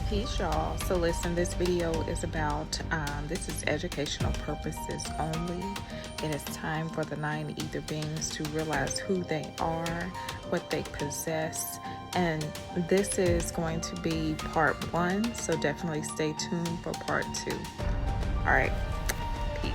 Peace, y'all. So listen, this video is about, this is educational purposes only. It is time for the 9 ether beings to realize who they are, what they possess, and this is going to be part 1, so definitely stay tuned for part 2. All right, peace.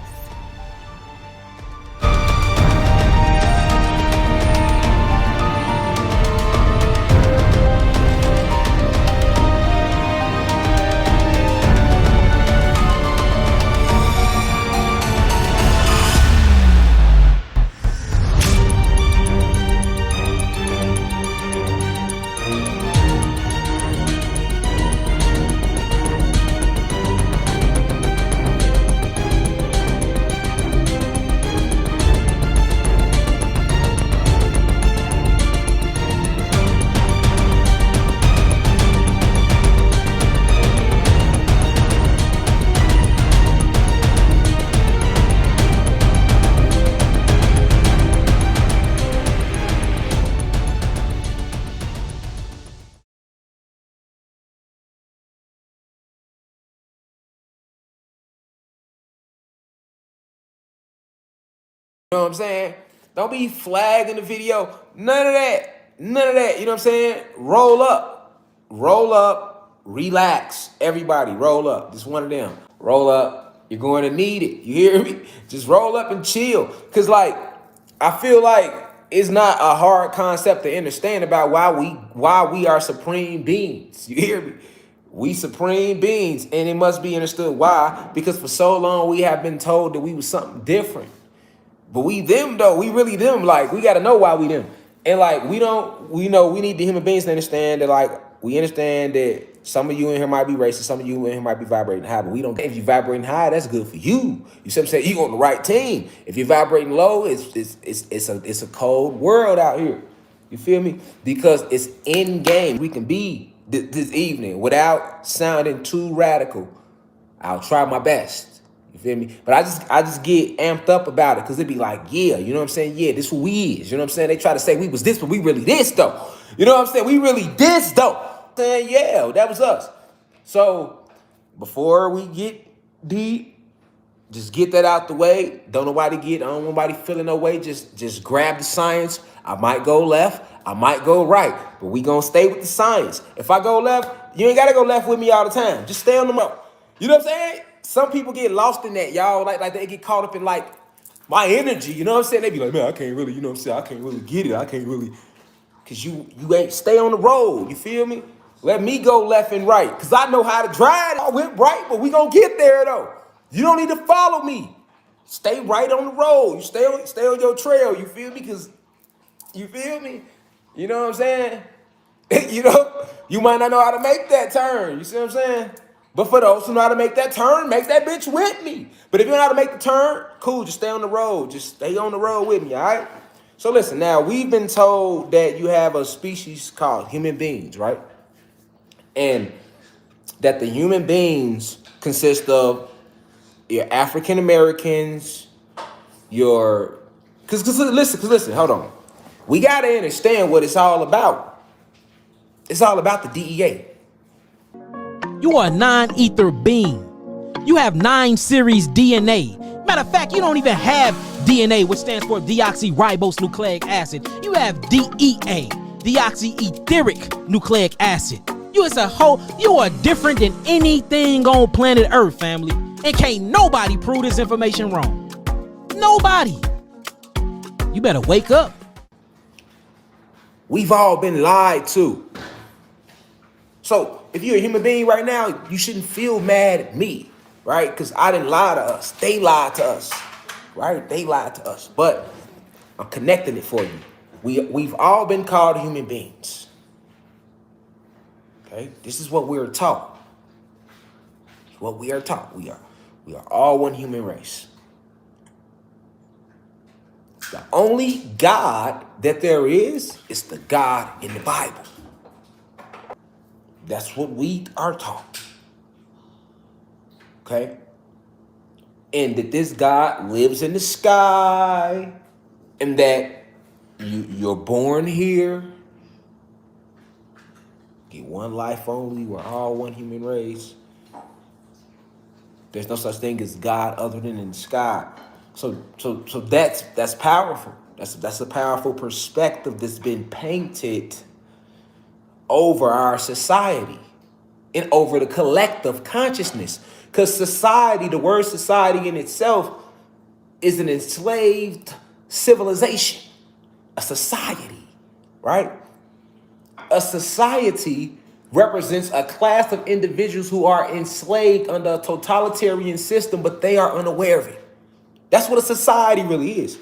You know what I'm saying? Don't be flagging the video. None of that. None of that. You know what I'm saying? Roll up. Roll up. Relax. Everybody, roll up. Just one of them. Roll up. You're going to need it. You hear me? Just roll up and chill. Because, like, I feel like it's not a hard concept to understand about why we are supreme beings. You hear me? We supreme beings, and it must be understood why. Because for so long we have been told that we was something different. But we them though, we really them. Like, we gotta know why we them. And like, we need the human beings to understand that, like, we understand that some of you in here might be racist, some of you in here might be vibrating high, but we don't. If you vibrating high, that's good for you. You see what I'm saying? You on the right team. If you're vibrating low, it's a cold world out here. You feel me? Because it's in game. We can be this evening without sounding too radical. I'll try my best. You feel me? But I just get amped up about it because it'd be like, yeah, you know what I'm saying? Yeah, this who we is. You know what I'm saying? They try to say we was this, but we really this though. You know what I'm saying? We really this though. Saying, yeah, that was us. So before we get deep, just get that out the way. I don't want nobody feeling no way. Just grab the science. I might go left, I might go right, but we gonna stay with the science. If I go left, you ain't gotta go left with me all the time. Just stay on the road. You know what I'm saying? Some people get lost in that, y'all. Like they get caught up in like my energy. You know what I'm saying? They be like, man, I can't really, you know what I'm saying? I can't really get it. I can't really, cause you ain't stay on the road. You feel me? Let me go left and right, cause I know how to drive. I went right, but we gonna get there though. You don't need to follow me. Stay right on the road. You stay on your trail. You feel me? Cause you feel me? You know what I'm saying? You know, you might not know how to make that turn. You see what I'm saying? But for those who know how to make that turn, make that bitch with me. But if you know how to make the turn, cool, just stay on the road. Just stay on the road with me, all right? So listen, now we've been told that you have a species called human beings, right? And that the human beings consist of your African Americans, cause listen, hold on. We gotta understand what it's all about. It's all about the DEA. You are a 9 ether being. You have 9 series DNA. Matter of fact, you don't even have DNA, which stands for deoxyribonucleic acid. You have DEA, deoxyetheric nucleic acid. You are different than anything on planet Earth, family. And can't nobody prove this information wrong. Nobody. You better wake up. We've all been lied to. So if you're a human being right now, you shouldn't feel mad at me, right? Because I didn't lie to us. They lied to us, right? They lied to us. But I'm connecting it for you. We've all been called human beings. Okay? This is what we're taught. What we are taught. We are all one human race. The only God that there is the God in the Bible. That's what we are taught. Okay? And that this God lives in the sky, and that you're born here, Get one life only. We're all one human race. There's no such thing as God other than in the sky. So that's powerful. That's a powerful perspective that's been painted over our society and over the collective consciousness. Because society, the word society in itself, is an enslaved civilization, a society, right? A society represents a class of individuals who are enslaved under a totalitarian system, but they are unaware of it. That's what a society really is.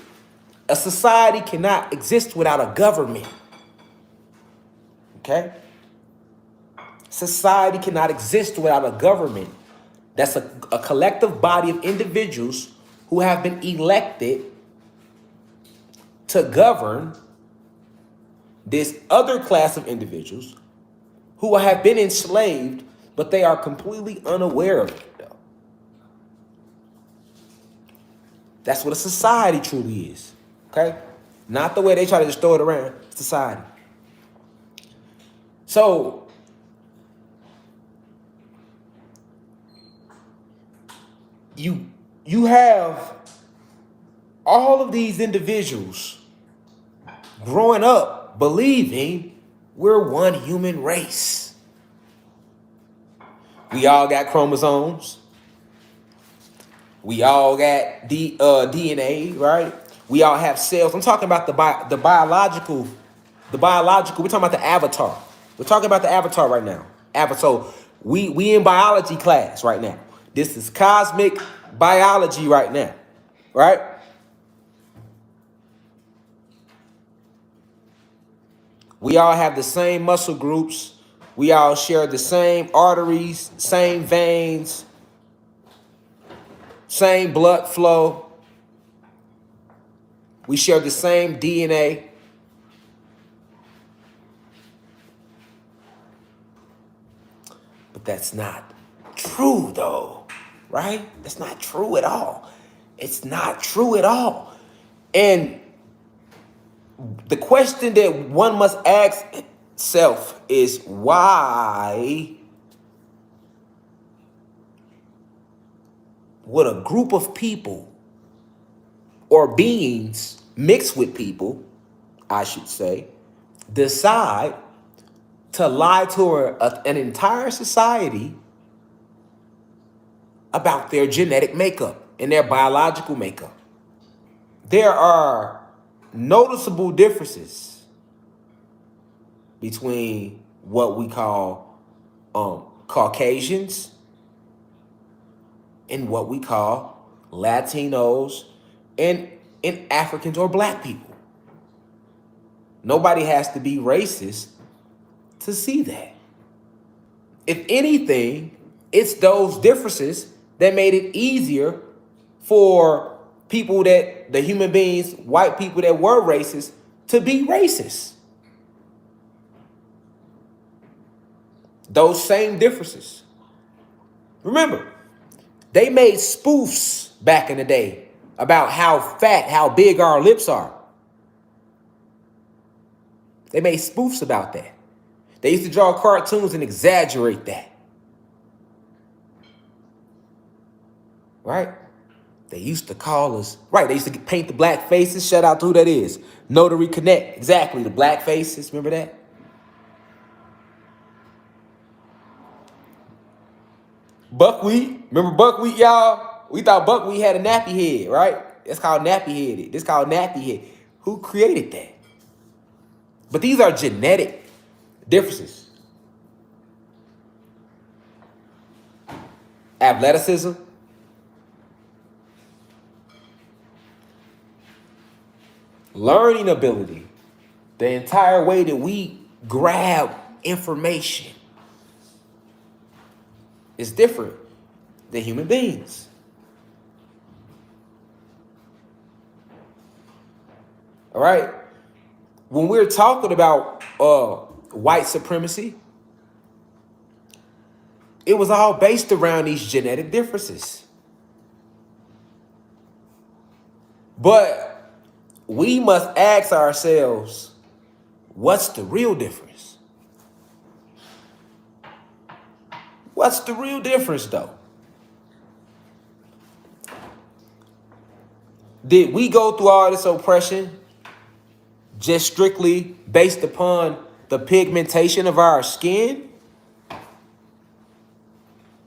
A society cannot exist without a government. Okay? Society cannot exist without a government. That's a collective body of individuals who have been elected to govern this other class of individuals who have been enslaved, but they are completely unaware of it, though. That's what a society truly is, okay? Not the way they try to just throw it around, society. So, you have all of these individuals growing up believing we're one human race. We all got chromosomes. We all got DNA, right? We all have cells. I'm talking about the biological. We're talking about the avatar. We're talking about the avatar right now. So we in biology class right now. This is cosmic biology right now, right? We all have the same muscle groups. We all share the same arteries, same veins, same blood flow. We share the same DNA. But that's not true, though, right? That's not true at all. It's not true at all. And the question that one must ask itself is why would a group of people or beings mixed with people, I should say, decide to lie to an entire society about their genetic makeup and their biological makeup? There are noticeable differences between what we call Caucasians and what we call Latinos and Africans or black people. Nobody has to be racist to see that. If anything, it's those differences that made it easier for people the human beings, white people that were racist, to be racist. Those same differences. Remember, they made spoofs back in the day about how big our lips are. They made spoofs about that. They used to draw cartoons and exaggerate that. Right? They used to call us, right, they used to paint the black faces. Shout out to who that is. Notary Connect. Exactly, the black faces. Remember that? Buckwheat. Remember buckwheat, y'all? We thought buckwheat had a nappy head, right? That's called nappy headed. This called nappy head. Who created that? But these are genetic differences. Athleticism. Learning ability. The entire way that we grab information is different than human beings. All right? When we're talking about white supremacy, it was all based around these genetic differences. But we must ask ourselves, what's the real difference? What's the real difference, though? Did we go through all this oppression just strictly based upon the pigmentation of our skin?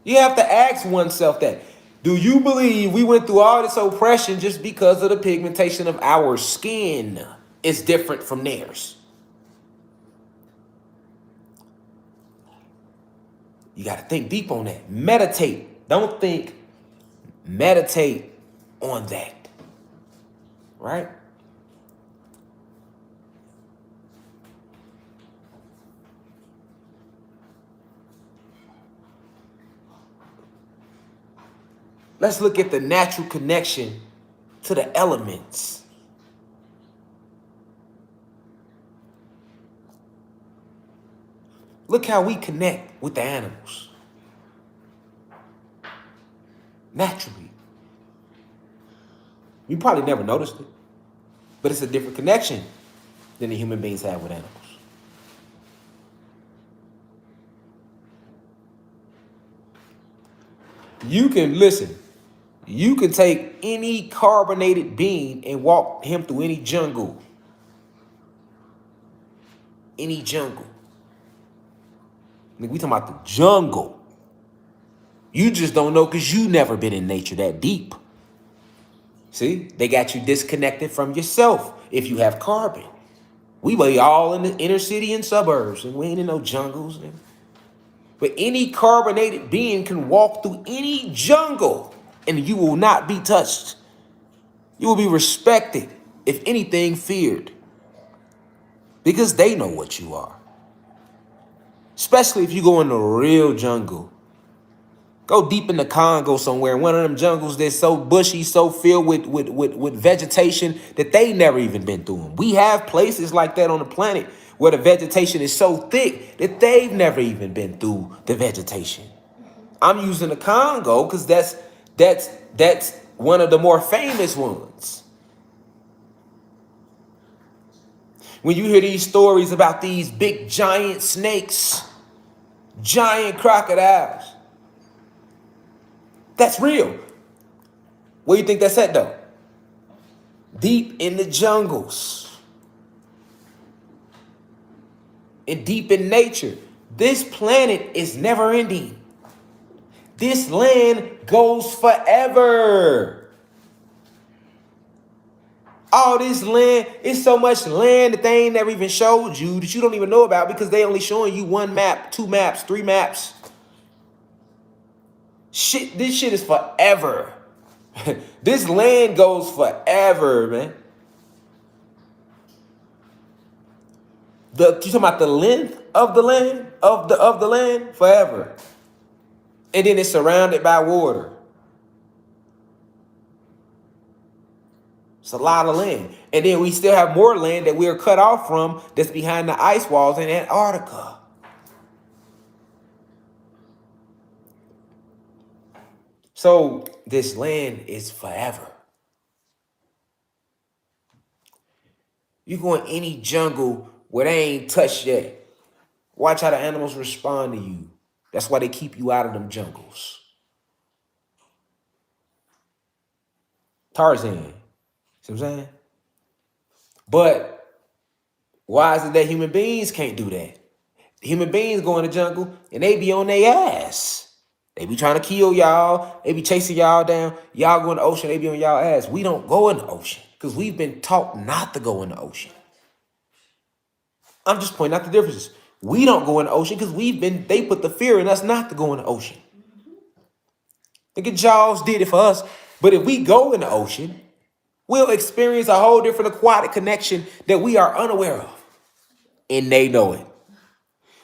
You have to ask oneself that. Do you believe we went through all this oppression just because of the pigmentation of our skin is different from theirs? You got to think deep on that. Meditate. Don't think. Meditate on that. Right? Let's look at the natural connection to the elements. Look how we connect with the animals. Naturally. You probably never noticed it, but it's a different connection than the human beings have with animals. You can listen. You can take any carbonated being and walk him through any jungle. Any jungle. We talking about the jungle. You just don't know because you never been in nature that deep. See, they got you disconnected from yourself if you have carbon. We be all in the inner city and suburbs, and we ain't in no jungles. But any carbonated being can walk through any jungle, and you will not be touched. You will be respected, if anything, feared. Because they know what you are. Especially if you go in the real jungle. Go deep in the Congo somewhere, one of them jungles that's so bushy, so filled with vegetation that they never even been through them. We have places like that on the planet where the vegetation is so thick that they've never even been through the vegetation. I'm using the Congo because that's one of the more famous ones. When you hear these stories about these big giant snakes, giant crocodiles, that's real. Where do you think that's at, though? Deep in the jungles. And deep in nature. This planet is never ending. This land goes forever. All this land, it's so much land that they ain't never even showed you that you don't even know about because they only showing you 1 map, 2 maps, 3 maps. Shit, this shit is forever. This land goes forever, man. You talking about the length of the land? Of the land? Forever. And then it's surrounded by water. It's a lot of land. And then we still have more land that we're cut off from that's behind the ice walls in Antarctica. So this land is forever. You go in any jungle where they ain't touched yet. Watch how the animals respond to you. That's why they keep you out of them jungles. Tarzan. See what I'm saying? But why is it that human beings can't do that? Human beings go in the jungle and they be on their ass. They be trying to kill y'all. They be chasing y'all down. Y'all go in the ocean, they be on y'all ass. We don't go in the ocean because we've been taught not to go in the ocean. I'm just pointing out the differences. We don't go in the ocean because they put the fear in us not to go in the ocean. Think of Jaws did it for us. But if we go in the ocean, we'll experience a whole different aquatic connection that we are unaware of. And they know it.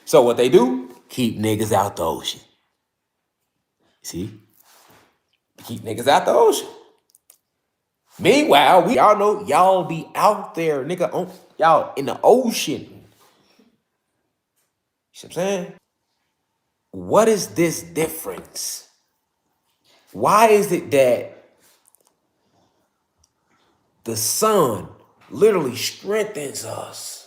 So what they do, keep niggas out the ocean. See? Keep niggas out the ocean. Meanwhile, y'all know y'all be out there, nigga, y'all in the ocean. You see what I'm saying? What is this difference? Why is it that the sun literally strengthens us?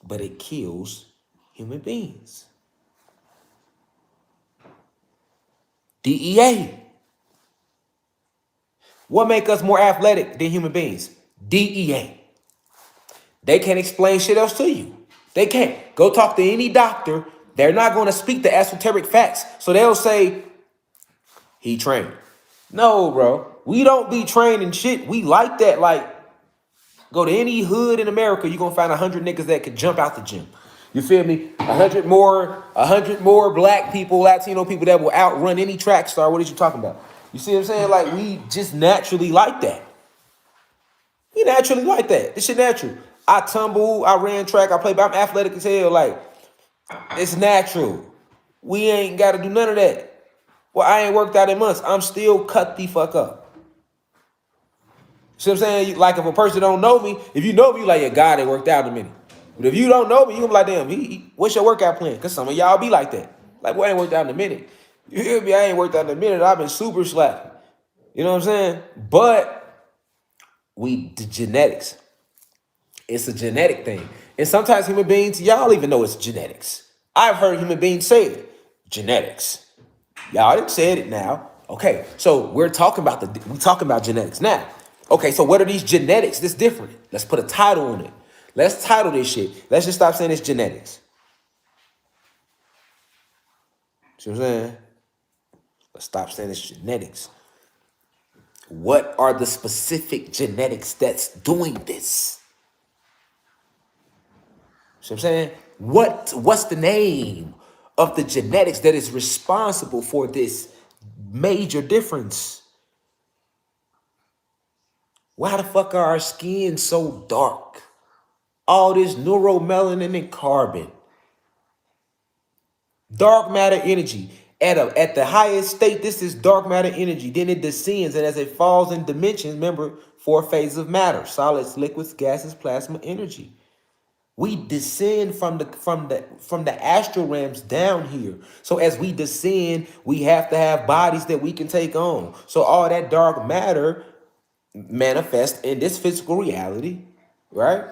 but it kills human beings. DEA. What make us more athletic than human beings? DEA. They can't explain shit else to you. They can't. Go talk to any doctor. They're not going to speak the esoteric facts. So they'll say, he trained. No, bro. We don't be training shit. We like that. Like, go to any hood in America, you're going to find 100 niggas that could jump out the gym. You feel me? 100 more black people, Latino people that will outrun any track star. What are you talking about? You see what I'm saying? Like, we just naturally like that. We naturally like that. This shit natural. I tumble, I ran track, I play, but I'm athletic as hell. Like, it's natural. We ain't got to do none of that. Well, I ain't worked out in months. I'm still cut the fuck up. See what I'm saying? Like, if a person don't know me, if you know me, like, a guy that worked out in a minute. But if you don't know me, you gonna be like, damn, what's your workout plan? Because some of y'all be like that. Like, well, I ain't worked out in a minute. You hear me? I ain't worked out in a minute. I've been super slacking. You know what I'm saying? But the genetics. It's a genetic thing. And sometimes human beings, y'all even know it's genetics. I've heard human beings say it. Genetics. Y'all didn't say it now. Okay, so we're talking about genetics now. Okay, so what are these genetics that's different? Let's put a title on it. Let's title this shit. Let's just stop saying it's genetics. See what I'm saying? Let's stop saying it's genetics. What are the specific genetics that's doing this? See what I'm saying? What's the name of the genetics that is responsible for this major difference? Why the fuck are our skin so dark? All this neuromelanin and carbon. Dark matter energy. At the highest state, this is dark matter energy. Then it descends, and as it falls in dimensions, remember, 4 phases of matter: solids, liquids, gases, plasma, energy. We descend from the astral realms down here. So as we descend, we have to have bodies that we can take on. So all that dark matter manifests in this physical reality, right?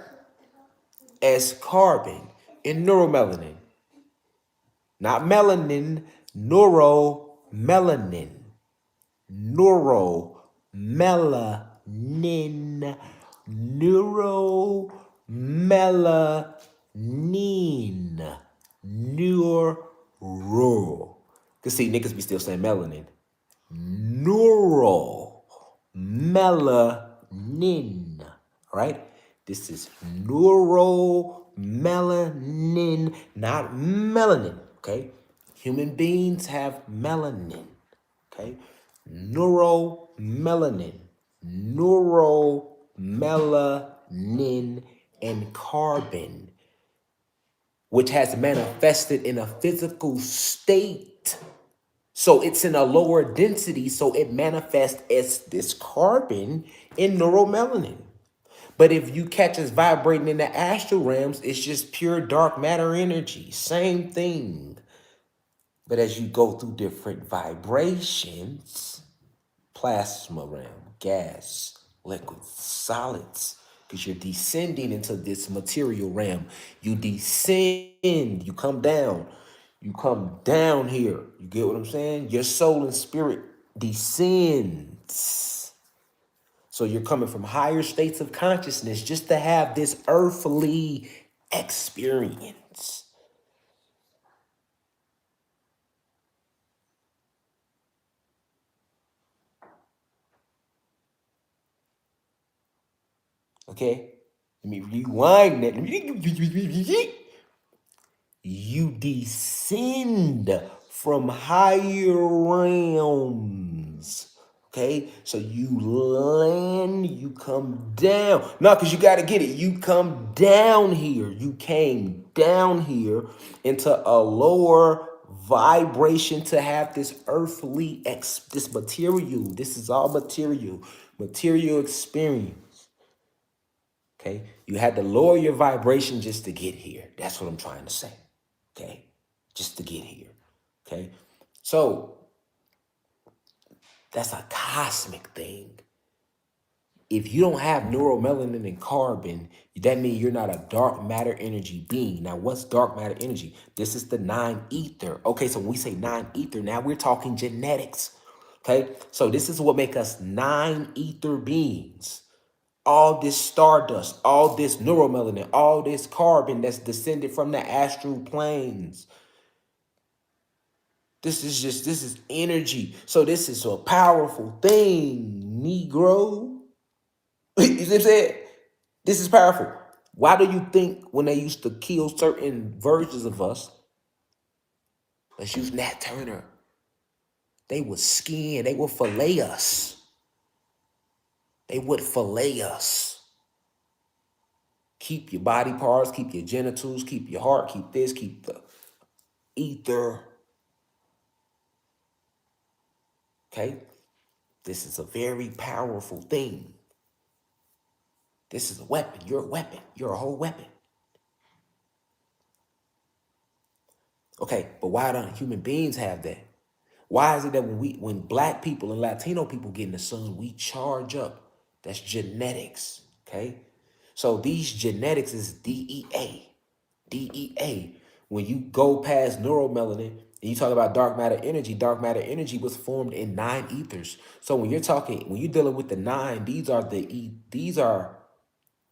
As carbon and neuromelanin. Not melanin, neuromelanin. Neuromelanin. Neuromelanin. Neuro. Cause see, niggas be still saying melanin. Neuromelanin. Right? This is neuromelanin, not melanin. Okay? Human beings have melanin. Okay? Neuromelanin. Neuromelanin and carbon, which has manifested in a physical state. So it's in a lower density, so it manifests as this carbon in neuromelanin. But if you catch us vibrating in the astral realms, it's just pure dark matter energy. Same thing. But as you go through different vibrations, plasma realm, gas, liquids, solids, because you're descending into this material realm. You descend, you come down. You come down here. You get what I'm saying? Your soul and spirit descends. So you're coming from higher states of consciousness just to have this earthly experience. Okay? Let me rewind that. You descend from higher realms. Okay, so you land, you come down. No, because you got to get it. You come down here. You came down here into a lower vibration to have this earthly, this material. This is all material experience. Okay, you had to lower your vibration just to get here. That's what I'm trying to say. Okay, just to get here. Okay, so that's a cosmic thing. If you don't have neuromelanin and carbon, that means you're not a dark matter energy being. Now, what's dark matter energy? This is the 9-ether. Okay, so when we say 9-ether, now we're talking genetics. Okay, so this is what makes us 9-ether beings. All this stardust, all this neuromelanin, all this carbon that's descended from the astral planes. This is energy. So this is a powerful thing, Negro. You see what I'm saying? This is powerful. Why do you think when they used to kill certain versions of us, let's use Nat Turner, they would skin, they would fillet us. They would fillet us. Keep your body parts, keep your genitals, keep your heart, keep this, keep the ether. Okay? This is a very powerful thing. This is a weapon. You're a weapon. You're a whole weapon. Okay, but why don't human beings have that? Why is it that when black people and Latino people get in the sun, we charge up? That's genetics, okay? So these genetics is DEA. DEA. When you go past neuromelanin and you talk about dark matter energy was formed in 9 ethers. So when you're dealing with the 9, these are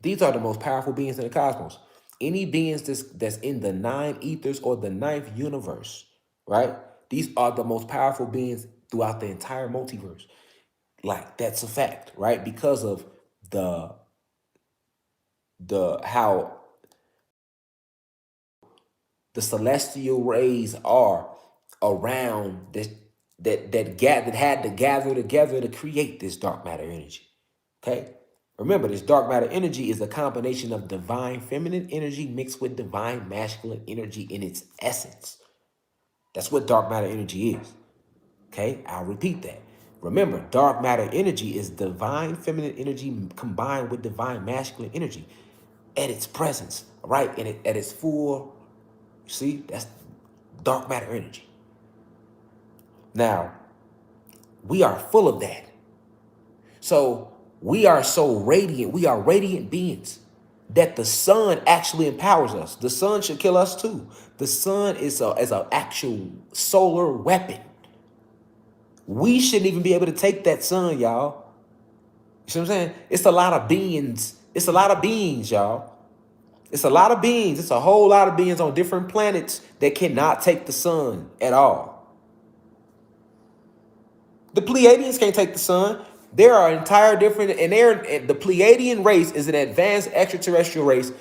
the most powerful beings in the cosmos. Any beings that's in the 9 ethers or the 9th universe, right? These are the most powerful beings throughout the entire multiverse. Like, that's a fact, right? Because of how the celestial rays are around this that had to gather together to create this dark matter energy. Okay? Remember, this dark matter energy is a combination of divine feminine energy mixed with divine masculine energy in its essence. That's what dark matter energy is. Okay? I'll repeat that. Remember, dark matter energy is divine feminine energy combined with divine masculine energy at its presence, right? And at its full, you see, that's dark matter energy. Now, we are full of that. So we are so radiant. We are radiant beings that the sun actually empowers us. The sun should kill us too. The sun is an actual solar weapon. We shouldn't even be able to take that sun, y'all. You see what I'm saying? It's a lot of beings. It's a lot of beings, y'all. It's a lot of beings. It's a whole lot of beings on different planets that cannot take the sun at all. The Pleiadians can't take the sun. There are entire different, and the Pleiadian race is an advanced extraterrestrial race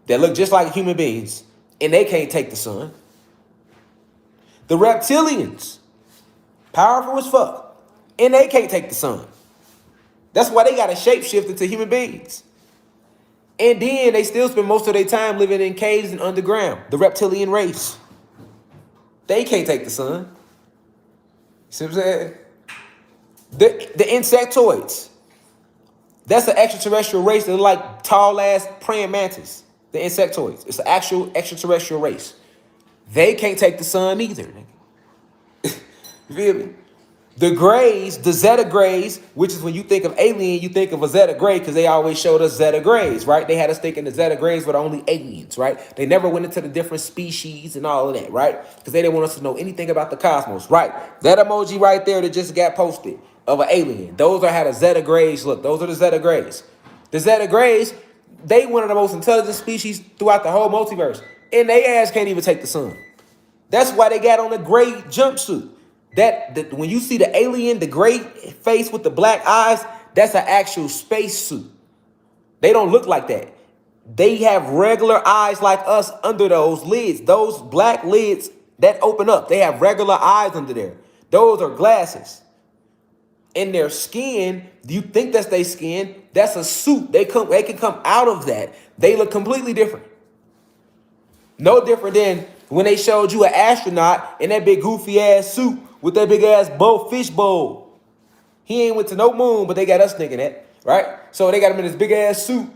that look just like human beings, and they can't take the sun. The reptilians, powerful as fuck, and they can't take the sun. That's why they got to shapeshift into human beings. And then they still spend most of their time living in caves and underground. The reptilian race. They can't take the sun. See what I'm saying? The insectoids. That's an extraterrestrial race that look like tall ass praying mantis. The insectoids. It's an actual extraterrestrial race. They can't take the sun either. You feel me? The grays, the Zeta grays, which is when you think of alien, you think of a Zeta gray because they always showed us Zeta grays, right? They had us thinking the Zeta grays were the only aliens, right? They never went into the different species and all of that, right? Because they didn't want us to know anything about the cosmos, right? That emoji right there that just got posted of an alien. Those are how the Zeta grays look. Those are the Zeta grays. The Zeta grays, they one of the most intelligent species throughout the whole multiverse. And they ass can't even take the sun. That's why they got on a gray jumpsuit. That when you see the alien, the gray face with the black eyes, that's an actual space suit. They don't look like that. They have regular eyes like us under those lids. Those black lids that open up, they have regular eyes under there. Those are glasses. In their skin, do you think that's their skin? That's a suit. They can come out of that. They look completely different. No different than when they showed you an astronaut in that big goofy ass suit with that big ass fish bowl. He ain't went to no moon, but they got us thinking that, right? So they got him in this big ass suit,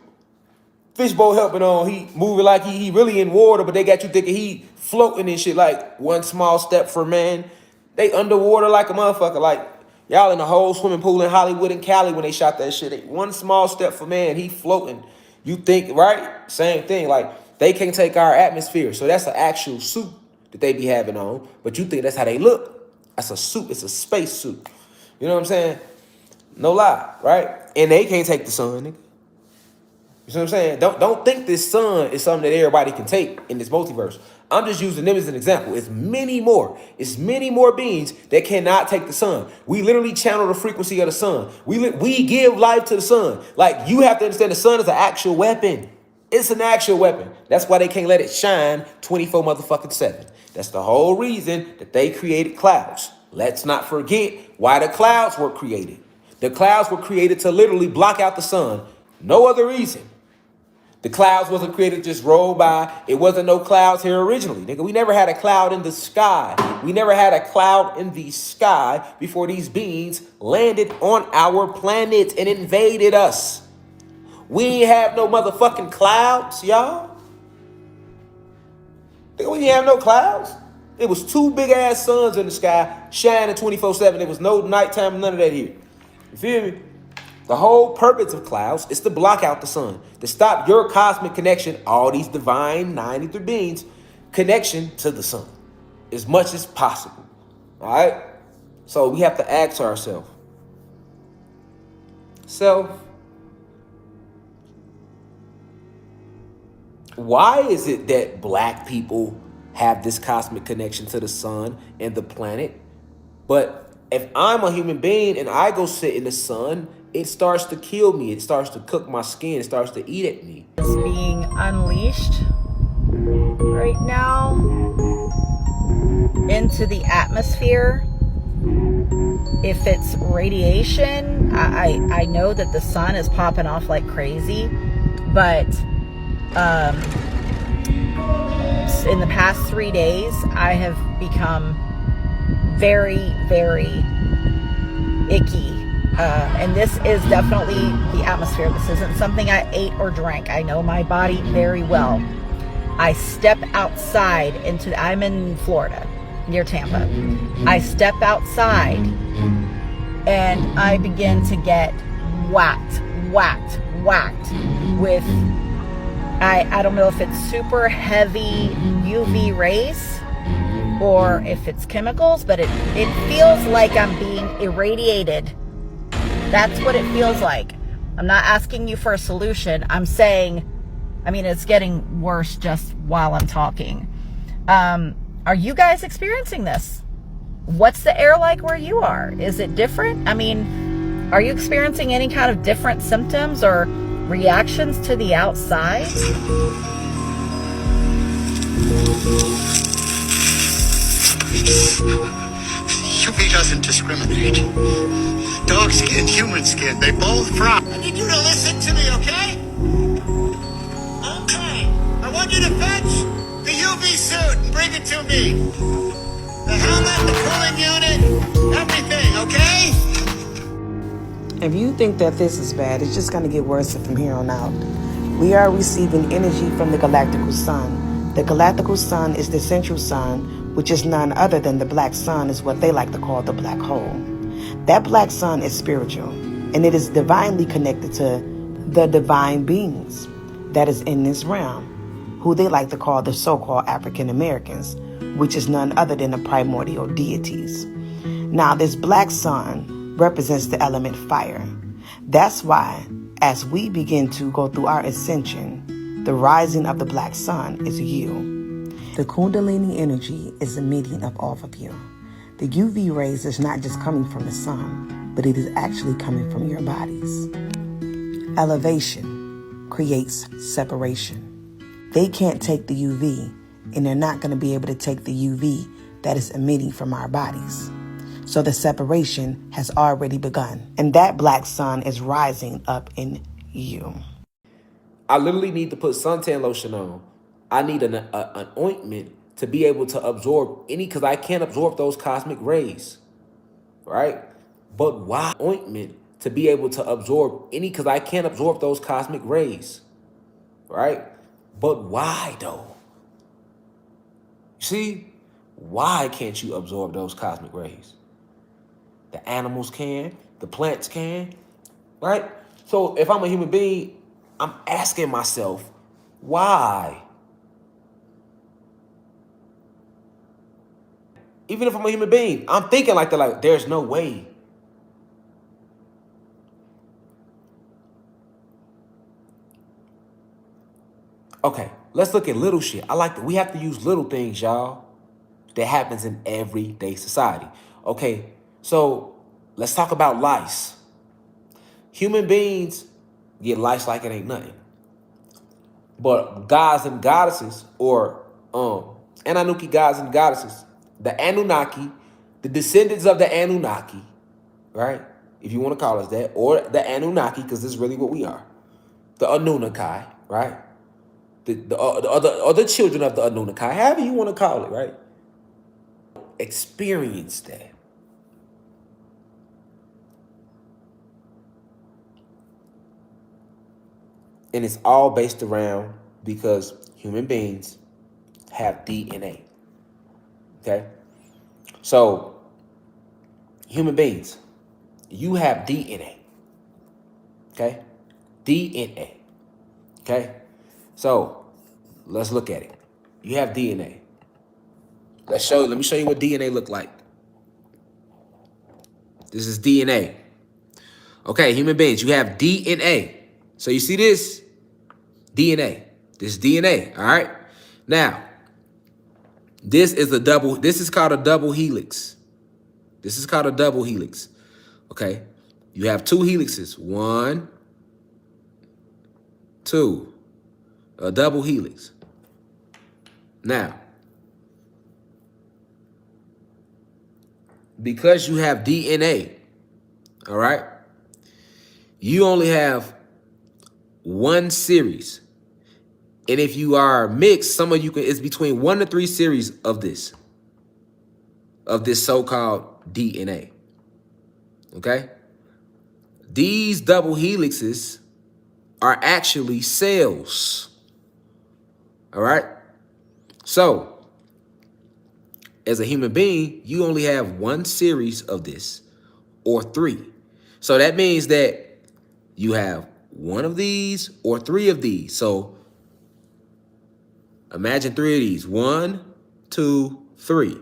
fish bowl helping on. He moving like he really in water, but they got you thinking he floating and shit like one small step for man. They underwater like a motherfucker. Like Y'all in the whole swimming pool in Hollywood and Cali when they shot that shit. One small step for man, he floating. You think, right? Same thing. Like, they can't take our atmosphere. So that's an actual suit that they be having on. But you think that's how they look. That's a suit. It's a space suit. You know what I'm saying? No lie, right? And they can't take the sun, nigga. You see what I'm saying? Don't think this sun is something that everybody can take in this multiverse. I'm just using them as an example. It's many more. It's many more beings that cannot take the sun. We literally channel the frequency of the sun. We give life to the sun. Like, you have to understand the sun is an actual weapon. It's an actual weapon. That's why they can't let it shine 24 motherfucking 7. That's the whole reason that they created clouds. Let's not forget why the clouds were created. The clouds were created to literally block out the sun. No other reason. The clouds wasn't created to just roll by. It wasn't no clouds here originally. Nigga, we never had a cloud in the sky. We never had a cloud in the sky before these beings landed on our planet and invaded us. We ain't have no motherfucking clouds, y'all. Nigga, we ain't have no clouds. It was 2 big ass suns in the sky shining 24/7. There was no nighttime, none of that here. You feel me? The whole purpose of clouds is to block out the sun, to stop your cosmic connection, all these divine 9 ether beings, connection to the sun as much as possible. All right? So we have to ask ourselves, why is it that black people have this cosmic connection to the sun and the planet? But if I'm a human being and I go sit in the sun, it starts to kill me. It starts to cook my skin. It starts to eat at me. Is being unleashed right now into the atmosphere. If it's radiation, I know that the sun is popping off like crazy, but in the past 3 days, I have become very, very icky. And this is definitely the atmosphere. This isn't something I ate or drank. I know my body very well. I step outside I'm in Florida, near Tampa. I step outside and I begin to get whacked with, I don't know if it's super heavy UV rays or if it's chemicals, but it feels like I'm being irradiated. That's what it feels like. I'm not asking you for a solution. I'm saying, it's getting worse just while I'm talking. Are you guys experiencing this? What's the air like where you are? Is it different? Are you experiencing any kind of different symptoms or reactions to the outside? UV doesn't discriminate. Dog skin, human skin, they both fry. I need you to listen to me, okay? Okay. I want you to fetch the UV suit and bring it to me. The helmet, the cooling unit, everything, okay? If you think that this is bad, it's just going to get worse from here on out. We are receiving energy from the galactical sun. The galactical sun is the central sun, which is none other than the black sun, is what they like to call the black hole. That black sun is spiritual, and it is divinely connected to the divine beings that is in this realm, who they like to call the so-called African Americans, which is none other than the primordial deities. Now, this black sun represents the element fire. That's why, as we begin to go through our ascension, the rising of the black sun is you. The Kundalini energy is emitting off of you. The UV rays is not just coming from the sun, but it is actually coming from your bodies. Elevation creates separation. They can't take the UV, and they're not going to be able to take the UV that is emitting from our bodies. So the separation has already begun, and that black sun is rising up in you. I literally need to put suntan lotion on. I need an ointment to be able to absorb because I can't absorb those cosmic rays, right? But why ointment to be able to absorb because I can't absorb those cosmic rays, right? But why though? See, why can't you absorb those cosmic rays? The animals can. The plants can. Right? So if I'm a human being, I'm asking myself, why? Even if I'm a human being, I'm thinking like that, like, there's no way. Okay, let's look at little shit. I like that. We have to use little things, y'all, that happens in everyday society. Okay, so let's talk about lice. Human beings get lice like it ain't nothing. But gods and goddesses, or Anunnaki gods and goddesses, the Anunnaki, the descendants of the Anunnaki, right? If you want to call us that, or the Anunnaki, because this is really what we are. The Anunnaki, right? The other children of the Anunnaki, however you want to call it, right? Experience that. And it's all based around because human beings have DNA. Okay? So, human beings, you have DNA. Okay? DNA. Okay? So, let's look at it. You have DNA. Let me show you what DNA look like. This is DNA. Okay, human beings, you have DNA. So you see this? DNA. This is DNA, all right? Now, this is called a double helix. This is called a double helix. Okay? You have two helixes. 1, 2. A double helix. Now, because you have DNA, all right, you only have one series. And if you are mixed, some of you can, it's between 1 to 3 series of this so-called DNA. Okay? These double helixes are actually cells. All right? So, as a human being, you only have one series of this, or 3. So that means that you have one of these or 3 of these. So imagine 3 of these. 1, 2, 3.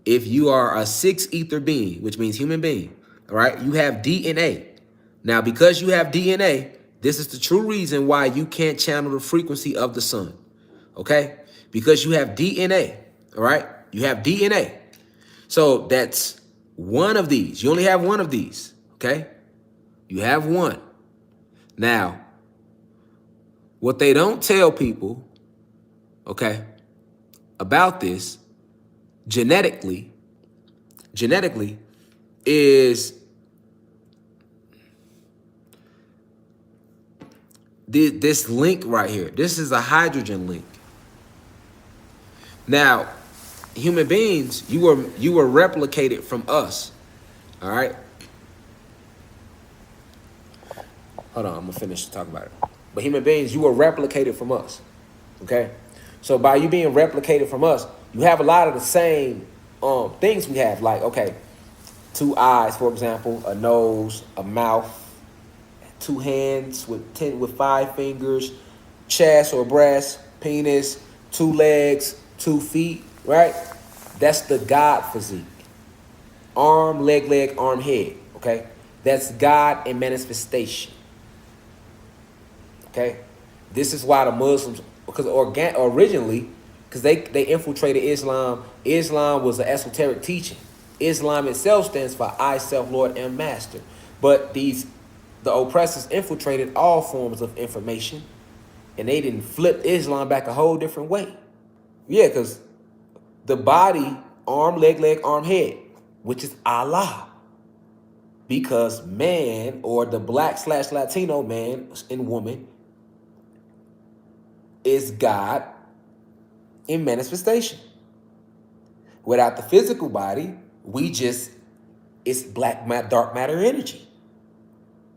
If you are a 6 ether being, which means human being, all right, you have DNA. Now, because you have DNA, this is the true reason why you can't channel the frequency of the sun. Okay? Because you have DNA. All right? You have DNA. So that's one of these. You only have one of these. Okay? You have one. Now, what they don't tell people, okay, about this genetically is this link right here. This is a hydrogen link. Now, human beings, you were replicated from us. All right? Hold on, I'm gonna finish talking about it. But human beings, you were replicated from us. Okay? So by you being replicated from us, you have a lot of the same things we have. Like, okay, 2 eyes, for example, a nose, a mouth, 2 hands with 5 fingers, chest or breast, penis, 2 legs, 2 feet, right? That's the God physique. Arm, leg, arm, head, okay? That's God in manifestation. Okay? This is why the Muslims, because originally, because they infiltrated Islam. Islam was an esoteric teaching. Islam itself stands for I, self, Lord, and Master. But the oppressors infiltrated all forms of information, and they didn't flip Islam back a whole different way. Yeah, because the body, arm, leg, arm, head, which is Allah. Because man, or the black/Latino man and woman, is God in manifestation. Without the physical body, it's dark matter energy.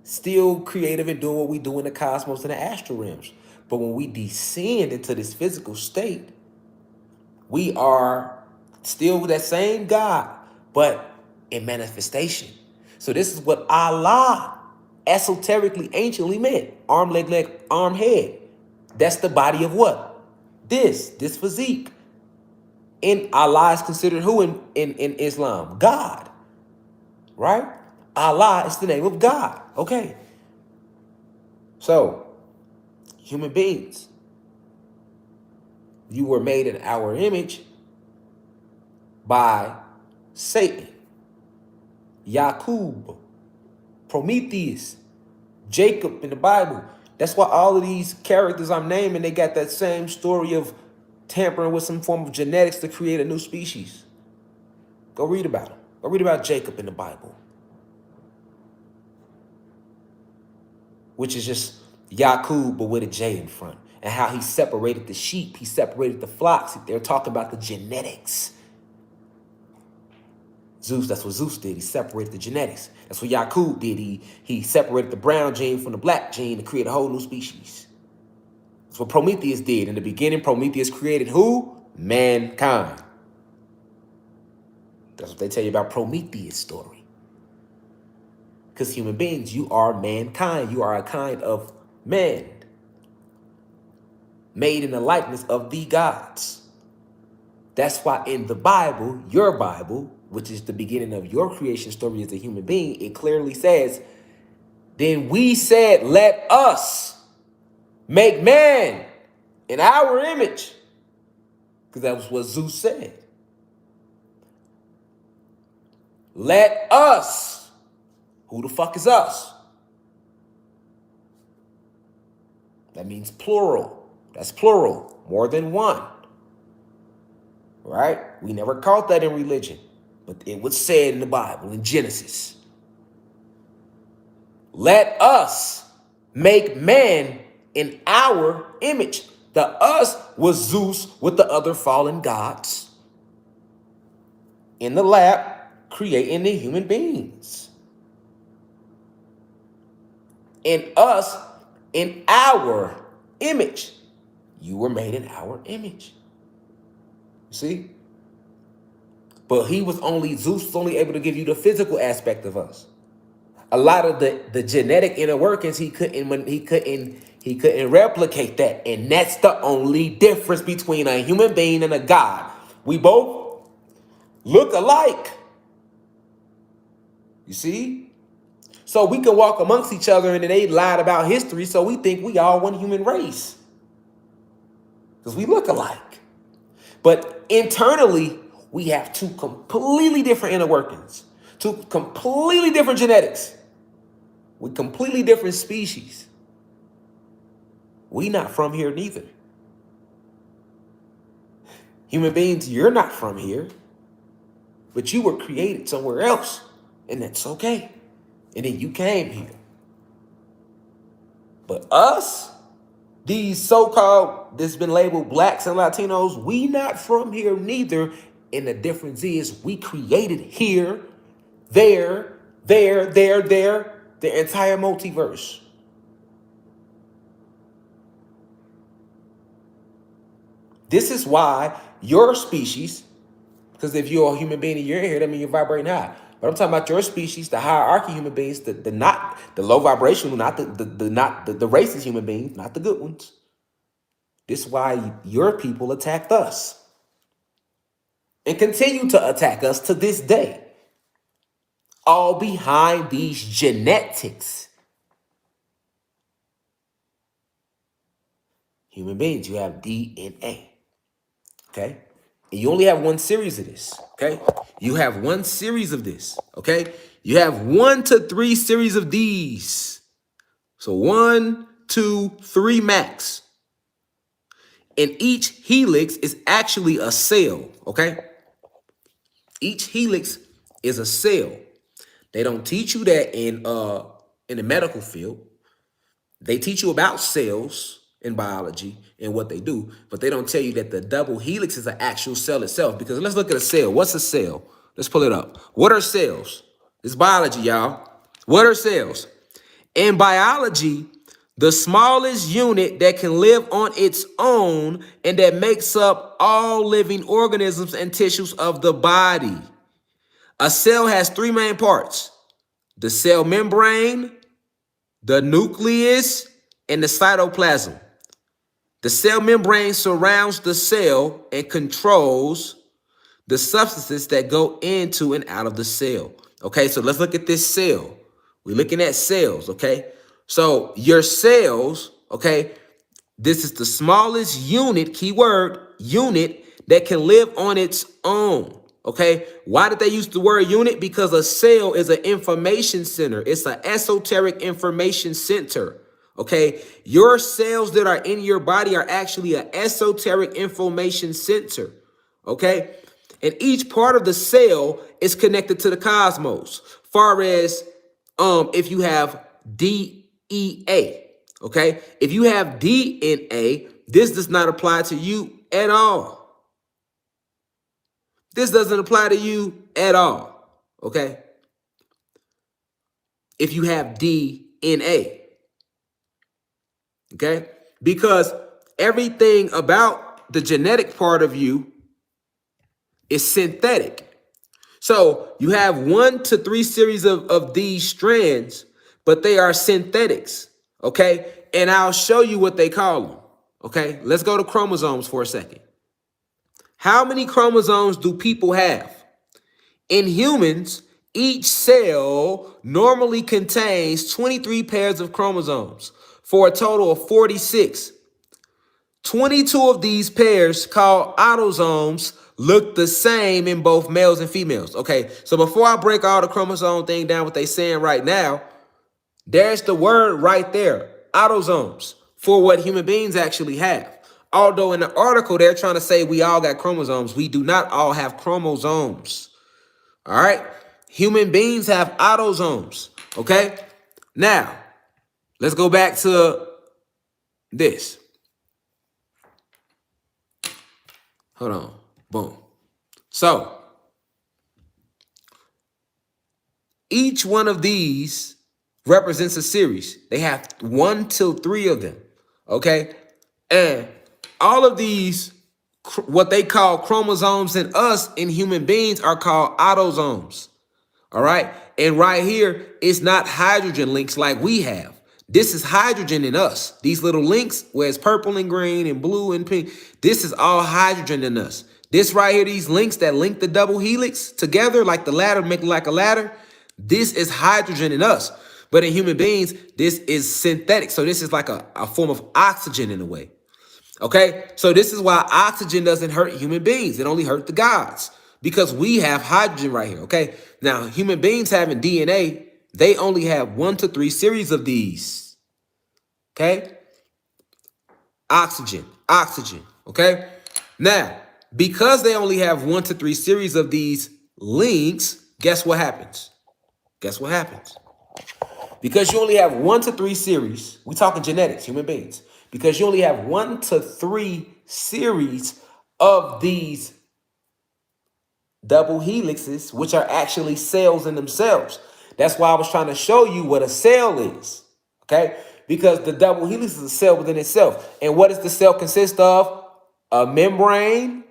Still creative and doing what we do in the cosmos and the astral realms. But when we descend into this physical state, we are still that same God, but in manifestation. So this is what Allah esoterically, anciently meant. Arm, leg, arm, head. That's the body of what? This physique. And Allah is considered who in Islam? God. Right? Allah is the name of God. Okay. So, human beings, you were made in our image by Satan, Yakub, Prometheus, Jacob in the Bible. That's why all of these characters I'm naming, they got that same story of tampering with some form of genetics to create a new species. Go read about them. Go read about Jacob in the Bible, which is just Yakub, but with a J in front, and how he separated the sheep, he separated the flocks. They're talking about the genetics. Zeus, that's what Zeus did. He separated the genetics. That's what Yakub did. He separated the brown gene from the black gene to create a whole new species. That's what Prometheus did. In the beginning, Prometheus created who? Mankind. That's what they tell you about Prometheus' story. Because human beings, you are mankind. You are a kind of man, made in the likeness of the gods. That's why in the Bible, your Bible, which is the beginning of your creation story as a human being, it clearly says, then we said, let us make man in our image. Because that was what Zeus said. Let us. Who the fuck is us? That means plural. That's plural. More than one. Right? We never caught that in religion. But it was said in the Bible, in Genesis. Let us make man in our image. The us was Zeus with the other fallen gods in the lab creating the human beings. And us in our image. You were made in our image. You see? But Zeus was only able to give you the physical aspect of us. A lot of the genetic inner workings, he couldn't replicate that. And that's the only difference between a human being and a god. We both look alike. You see? So we can walk amongst each other and they lied about history, so we think we all one human race. Because we look alike. But internally, we have two completely different inner workings, two completely different genetics, with completely different species. We not from here neither. Human beings, you're not from here, but you were created somewhere else, and that's okay. And then you came here. But us, these so-called, that's been labeled blacks and Latinos, we not from here neither. And the difference is we created here, there, the entire multiverse. This is why your species, because if you're a human being and you're in here, that means you're vibrating high. But I'm talking about your species, the hierarchy human beings, the low vibrational, not the racist human beings, not the good ones. This is why your people attacked us. And continue to attack us to this day. All behind these genetics. Human beings, you have DNA. Okay? And you only have one series of this. Okay? You have one series of this. Okay? You have 1 to 3 series of these. So 1, 2, 3 max. And each helix is actually a cell. Okay? Each helix is a cell. They don't teach you that in the medical field. They teach you about cells in biology and what they do, but they don't tell you that the double helix is an actual cell itself. Because let's look at a cell. What's a cell? Let's pull it up. What are cells? It's biology, y'all. What are cells? In biology, the smallest unit that can live on its own and that makes up all living organisms and tissues of the body. A cell has three main parts: the cell membrane, the nucleus, and the cytoplasm. The cell membrane surrounds the cell and controls the substances that go into and out of the cell. Okay, so let's look at this cell. We're looking at cells, okay? So your cells, okay, this is the smallest unit, keyword, unit, that can live on its own, okay? Why did they use the word unit? Because a cell is an information center. It's an esoteric information center, okay? Your cells that are in your body are actually an esoteric information center, okay? And each part of the cell is connected to the cosmos. Far as if you have DEA, okay? If you have DNA, this does not apply to you at all. This doesn't apply to you at all, okay? If you have DNA, okay? Because everything about the genetic part of you is synthetic. So you have 1 to 3 series of these strands, but they are synthetics, okay? And I'll show you what they call them, okay? Let's go to chromosomes for a second. How many chromosomes do people have? In humans, each cell normally contains 23 pairs of chromosomes for a total of 46. 22 of these pairs, called autosomes, look the same in both males and females. Okay, so before I break all the chromosome thing down, what they saying right now, there's the word right there, autosomes, for what human beings actually have. Although in the article, they're trying to say we all got chromosomes. We do not all have chromosomes. All right, human beings have autosomes. Okay, now let's go back to this. Hold on. Boom. So each one of these represents a series. They have 1 to 3 of them. Okay. And all of these, what they call chromosomes in us, in human beings, are called autosomes. All right. And right here, it's not hydrogen links like we have. This is hydrogen in us. These little links where it's purple and green and blue and pink, this is all hydrogen in us. This right here, these links that link the double helix together, like the ladder, make it like a ladder, this is hydrogen in us. But in human beings, this is synthetic. So this is like a form of oxygen in a way. Okay, so this is why oxygen doesn't hurt human beings. It only hurt the gods because we have hydrogen right here. Okay, now human beings having DNA, they only have 1 to 3 series of these. Okay, oxygen. Okay, now because they only have 1 to 3 series of these links, guess what happens? Because you only have 1 to 3 series, we talking genetics, human beings. Because you only have 1 to 3 series of these double helixes, which are actually cells in themselves. That's why I was trying to show you what a cell is, okay? Because the double helix is a cell within itself. And what does the cell consist of? A membrane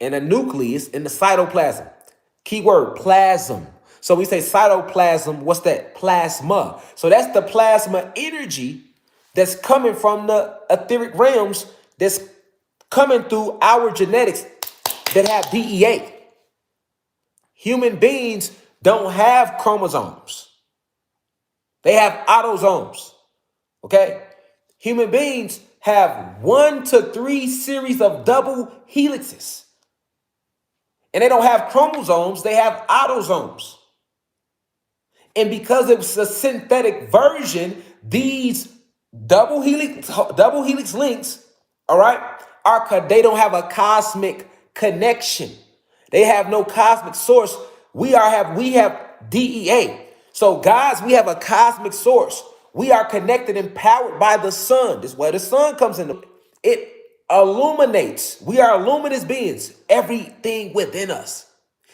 and a nucleus in the cytoplasm. Keyword, plasm. So we say cytoplasm, what's that? Plasma. So that's the plasma energy that's coming from the etheric realms, that's coming through our genetics that have DEA. Human beings don't have chromosomes. They have autosomes, okay? Human beings have 1 to 3 series of double helixes. And they don't have chromosomes, they have autosomes. And because it's a synthetic version, these double helix links, all right, they don't have a cosmic connection. They have no cosmic source. We have DEA. So guys, we have a cosmic source. We are connected and powered by the sun. This is where the sun comes in. It illuminates. We are luminous beings, everything within us.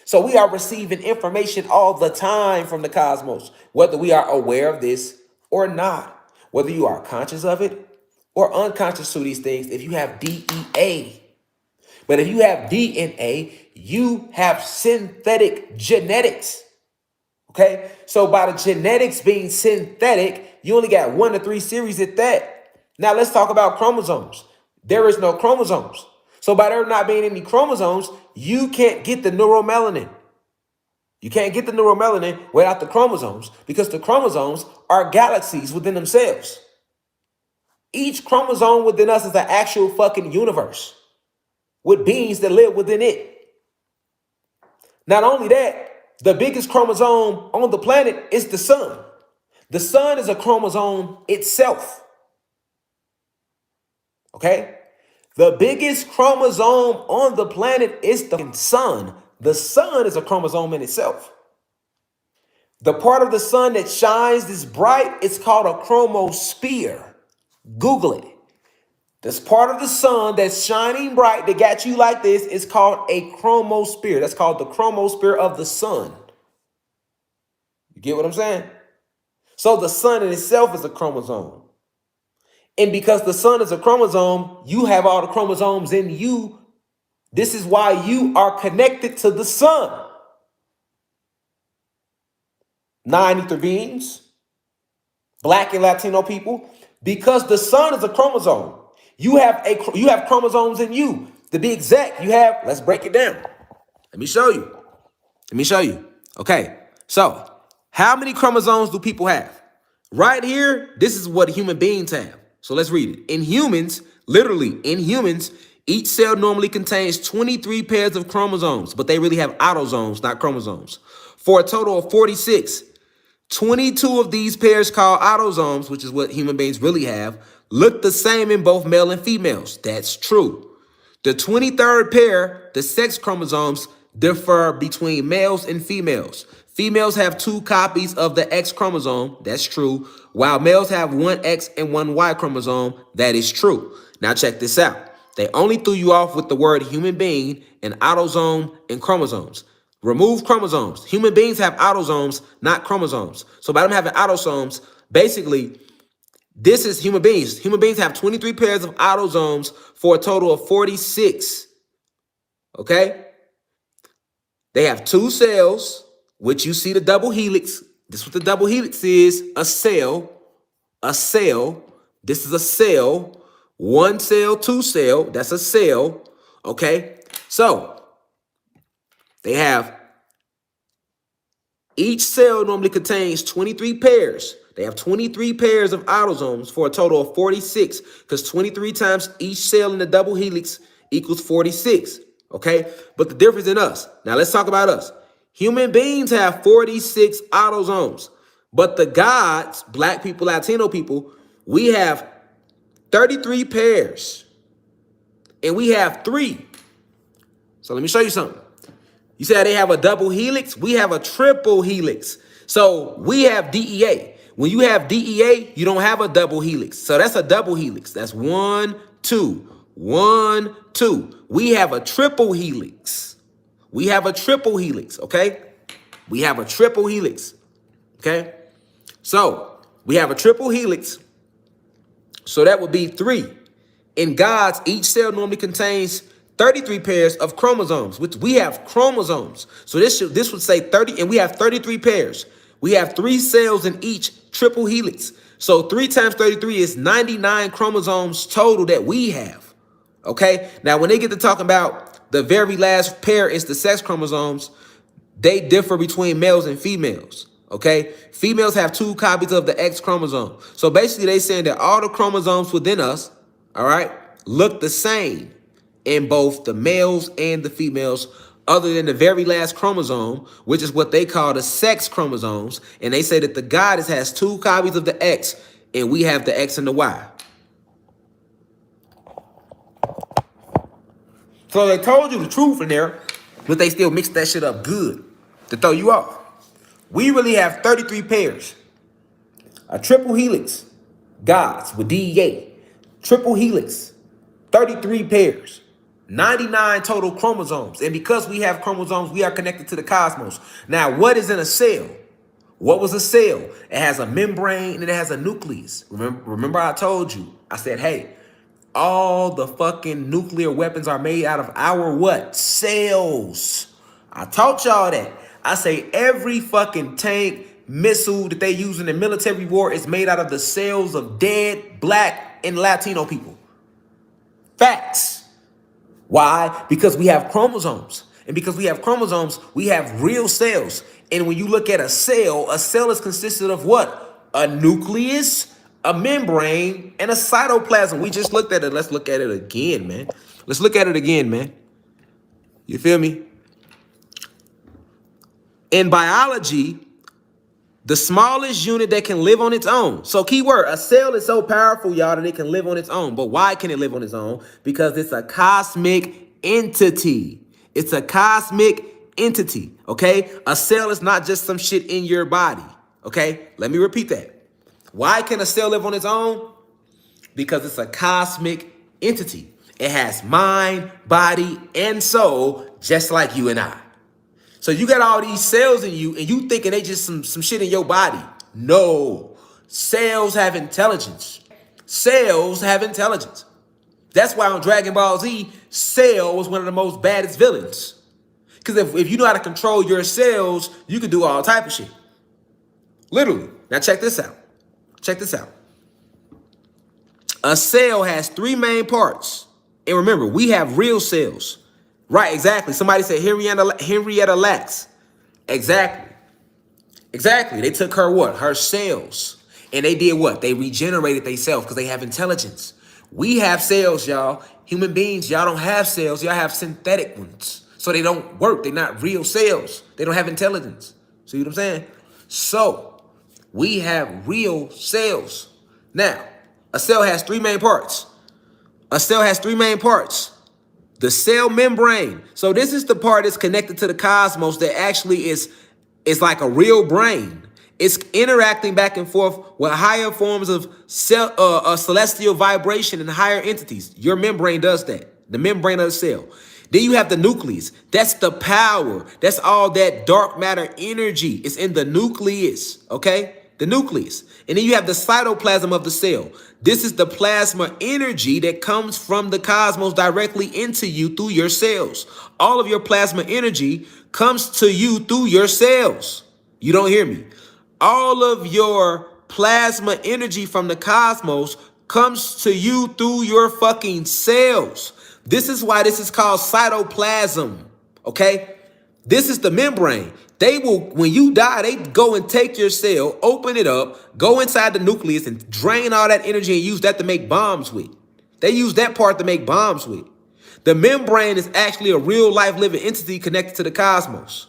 So we are receiving information all the time from the cosmos, whether we are aware of this or not. Whether you are conscious of it or unconscious to these things, if you have DEA. But if you have DNA, you have synthetic genetics. Okay? So by the genetics being synthetic, you only got 1 to 3 series at that. Now let's talk about chromosomes. There is no chromosomes. So by there not being any chromosomes, you can't get the neuromelanin. You can't get the neuromelanin without the chromosomes because the chromosomes are galaxies within themselves. Each chromosome within us is an actual fucking universe with beings that live within it. Not only that, the biggest chromosome on the planet is the sun. The sun is a chromosome itself. Okay? The biggest chromosome on the planet is the sun. The sun is a chromosome in itself. The part of the sun that shines this bright, it's called a chromosphere. Google it. This part of the sun that's shining bright that got you like this is called a chromosphere. That's called the chromosphere of the sun. You get what I'm saying? So the sun in itself is a chromosome. And because the sun is a chromosome, you have all the chromosomes in you. This is why you are connected to the sun. 9 ether beings, Black and Latino people, because the sun is a chromosome. You have chromosomes in you. To be exact, you have, let's break it down. Let me show you. Okay, so how many chromosomes do people have? Right here, this is what human beings have. So let's read it. In humans, literally in humans, each cell normally contains 23 pairs of chromosomes, but they really have autosomes, not chromosomes, for a total of 46. 22 of these pairs called autosomes, which is what human beings really have, look the same in both male and females. That's true. The 23rd pair, the sex chromosomes, differ between males and females. Females have 2 copies of the X chromosome. That's true. While males have 1 X and 1 Y chromosome. That is true. Now check this out. They only threw you off with the word human being and autosome and chromosomes. Remove chromosomes. Human beings have autosomes, not chromosomes. So by them having autosomes, basically, this is human beings. Human beings have 23 pairs of autosomes for a total of 46. Okay? They have 2 cells, which you see the double helix. This is what the double helix is. A cell. This is a cell. 1 cell, 2 cell. That's a cell. Okay? So, they have, each cell normally contains 23 pairs. They have 23 pairs of autosomes for a total of 46, because 23 times each cell in the double helix equals 46. Okay? But the difference in us. Now let's talk about us. Human beings have 46 autosomes. But the gods, Black people, Latino people, we have 33 pairs. And we have 3. So let me show you something. You said they have a double helix. We have a triple helix. So we have DEA. When you have DEA, you don't have a double helix. So that's a double helix. That's 1, 2, 1, 2. We have a triple helix. We have a triple helix, okay? We have a triple helix, okay? So we have a triple helix. So that would be 3. In gods, each cell normally contains 33 pairs of chromosomes, which we have chromosomes. So this would say 30, and we have 33 pairs. We have 3 cells in each triple helix. So 3 times 33 is 99 chromosomes total that we have. Okay? Now, when they get to talking about the very last pair is the sex chromosomes, they differ between males and females. Okay? Females have 2 copies of the X chromosome. So basically, they saying that all the chromosomes within us, all right, look the same in both the males and the females, other than the very last chromosome, which is what they call the sex chromosomes. And they say that the goddess has 2 copies of the X, and we have the X and the Y. So they told you the truth in there, but they still mixed that shit up good to throw you off. We really have 33 pairs. A triple helix, gods with DEA. Triple helix, 33 pairs. 99 total chromosomes. And because we have chromosomes, we are connected to the cosmos. Now, what is in a cell? What was a cell? It has a membrane and it has a nucleus. Remember I told you, I said, hey, All the fucking nuclear weapons are made out of our what? Cells. I taught y'all that. I say every fucking tank, missile that they use in the military war is made out of the cells of dead black and Latino people. Facts. Why? Because we have chromosomes. And because we have chromosomes, we have real cells. And when you look at a cell is consisted of what? A nucleus, a membrane, and a cytoplasm. We just looked at it. Let's look at it again, man. Let's look at it again, man. You feel me? In biology, the smallest unit that can live on its own. So keyword, a cell is so powerful, y'all, that it can live on its own. But why can it live on its own? Because it's a cosmic entity. It's a cosmic entity, okay? A cell is not just some shit in your body, okay? Let me repeat that. Why can a cell live on its own? Because it's a cosmic entity. It has mind, body, and soul, just like you and I. So you got all these cells in you and you thinking they just some shit in your body. No. Cells have intelligence. Cells have intelligence. That's why on Dragon Ball Z, Cell was one of the most baddest villains. Because if you know how to control your cells, you can do all type of shit. Literally. Now check this out. Check this out. A cell has 3 main parts. And remember, we have real cells. Right, exactly. Somebody said Henrietta Lacks. Exactly. Exactly. They took her what? Her cells. And they did what? They regenerated themselves because they have intelligence. We have cells, y'all. Human beings, y'all don't have cells. Y'all have synthetic ones. So they don't work. They're not real cells. They don't have intelligence. See what I'm saying? So we have real cells. Now, a cell has 3 main parts. A cell has 3 main parts. The cell membrane. So this is the part that's connected to the cosmos that actually is like a real brain. It's interacting back and forth with higher forms of celestial vibration and higher entities. Your membrane does that. The membrane of the cell. Then you have the nucleus. That's the power. That's all that dark matter energy. It's in the nucleus, okay? The nucleus. And then you have the cytoplasm of the cell. This is the plasma energy that comes from the cosmos directly into you through your cells. All of your plasma energy comes to you through your cells. You don't hear me. All of your plasma energy from the cosmos comes to you through your fucking cells. This is why this is called cytoplasm, okay? This is the membrane. They will, when you die, they go and take your cell, open it up, go inside the nucleus and drain all that energy and use that to make bombs with. They use that part to make bombs with. The membrane is actually a real life living entity connected to the cosmos.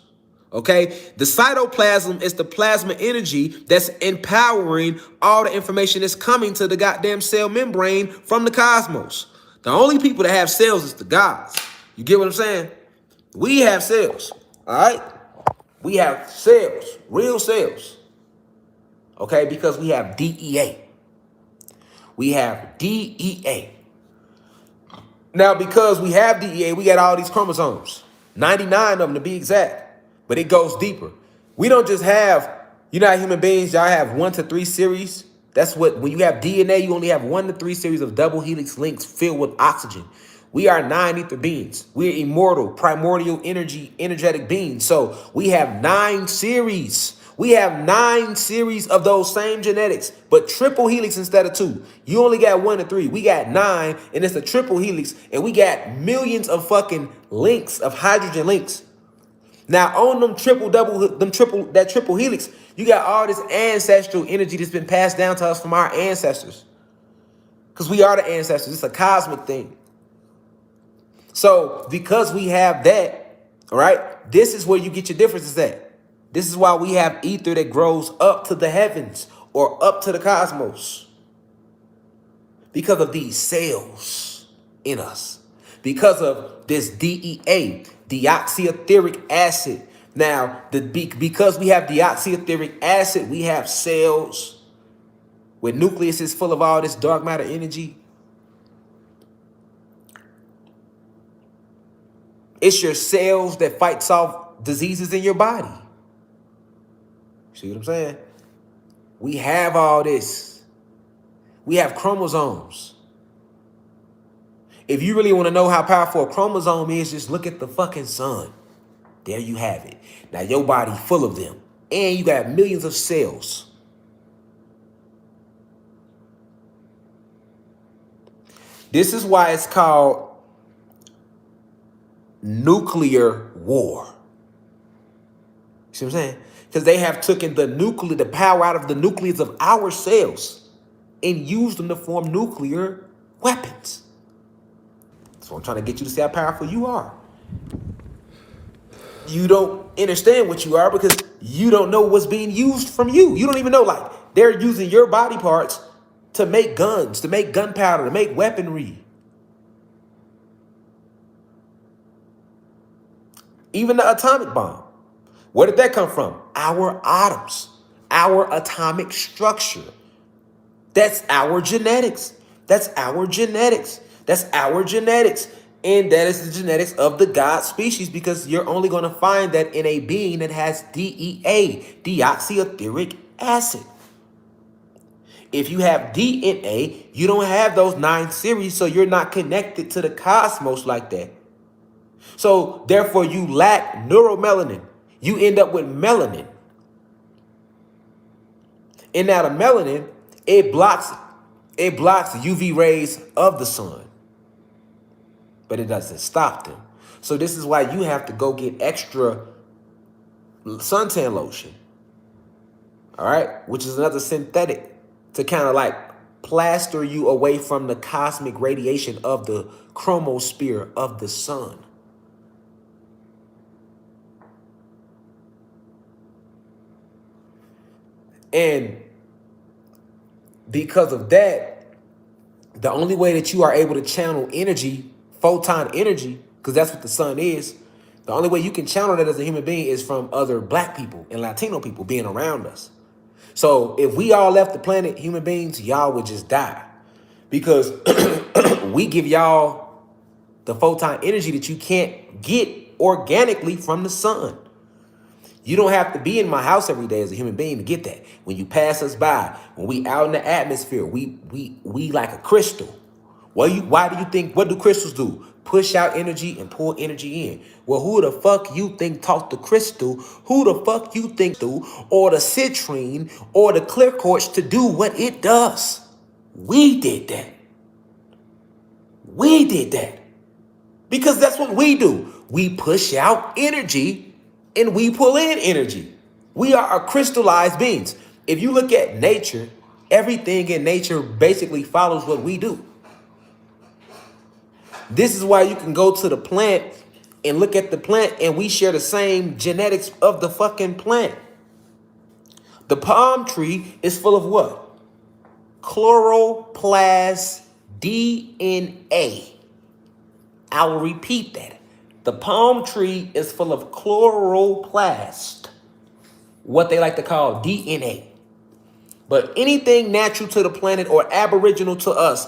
Okay, the cytoplasm is the plasma energy that's empowering all the information that's coming to the goddamn cell membrane from the cosmos. The only people that have cells is the gods. You get what I'm saying? We have cells, all right? We have cells, real cells, okay? Because we have DEA. We have DEA. Now, because we have DEA, we got all these chromosomes, 99 of them to be exact. But it goes deeper. We don't just have, you know how human beings, y'all have 1 to 3 series. That's what, when you have DNA, you only have 1 to 3 series of double helix links filled with oxygen. We are 9 ether beings. We're immortal, primordial energy, energetic beings. So we have 9 series. We have 9 series of those same genetics, but triple helix instead of 2. You only got 1 to 3. We got 9, and it's a triple helix, and we got millions of fucking links of hydrogen links. Now on that triple helix, you got all this ancestral energy that's been passed down to us from our ancestors. Because we are the ancestors. It's a cosmic thing. So because we have that, all right, this is where you get your differences at. This is why we have ether that grows up to the heavens or up to the cosmos. Because of these cells in us. Because of this DEA, deoxyetheric acid. Now, because we have deoxyetheric acid, we have cells with nucleuses full of all this dark matter energy. It's your cells that fights off diseases in your body. See what I'm saying? We have all this. We have chromosomes. If you really want to know how powerful a chromosome is, just look at the fucking sun. There you have it. Now your body full of them. And you got millions of cells. This is why it's called nuclear war. See what I'm saying? Because they have taken the power out of the nucleus of our cells and used them to form nuclear weapons. So I'm trying to get you to see how powerful you are. You don't understand what you are because you don't know what's being used from you. You don't even know, like, they're using your body parts to make guns, to make gunpowder, to make weaponry. Even the atomic bomb. Where did that come from? Our atoms, our atomic structure. That's our genetics. That's our genetics. That's our genetics. And that is the genetics of the God species, because you're only going to find that in a being that has DEA, deoxyetheric acid. If you have DNA, you don't have those 9 series, so you're not connected to the cosmos like that. So therefore, you lack neuromelanin. You end up with melanin. And now the melanin, it blocks UV rays of the sun. But it doesn't stop them. So this is why you have to go get extra suntan lotion. All right? Which is another synthetic to kind of like plaster you away from the cosmic radiation of the chromosphere of the sun. And because of that, the only way that you are able to channel energy, photon energy, because that's what the sun is, the only way you can channel that as a human being is from other black people and Latino people being around us. So if we all left the planet, human beings, y'all would just die, because we give y'all the photon energy that you can't get organically from the sun. You don't have to be in my house every day as a human being to get that. When you pass us by, when we out in the atmosphere, we like a crystal. Why do you think, what do crystals do? Push out energy and pull energy in. Well, who the fuck you think taught the crystal? Who the fuck you think do, or the citrine or the clear quartz to do what it does? We did that. We did that. Because that's what we do. We push out energy and we pull in energy. We are crystallized beings. If you look at nature, everything in nature basically follows what we do. This is why you can go to the plant and look at the plant and we share the same genetics of the fucking plant. The palm tree is full of what? Chloroplast DNA. I will repeat that. The palm tree is full of chloroplast, what they like to call DNA. But anything natural to the planet or aboriginal to us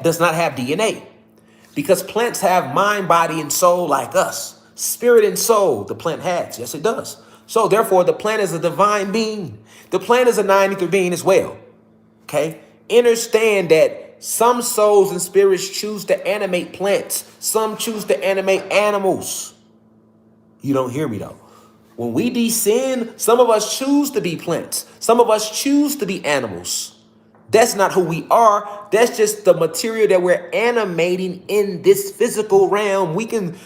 does not have DNA, because plants have mind, body, and soul like us. Spirit and soul, the plant has. Yes, it does. So therefore, the plant is a divine being. The plant is a 9 ether being as well. Okay? Understand that some souls and spirits choose to animate plants. Some choose to animate animals. You don't hear me though. When we descend, some of us choose to be plants. Some of us choose to be animals. That's not who we are. That's just the material that we're animating in this physical realm.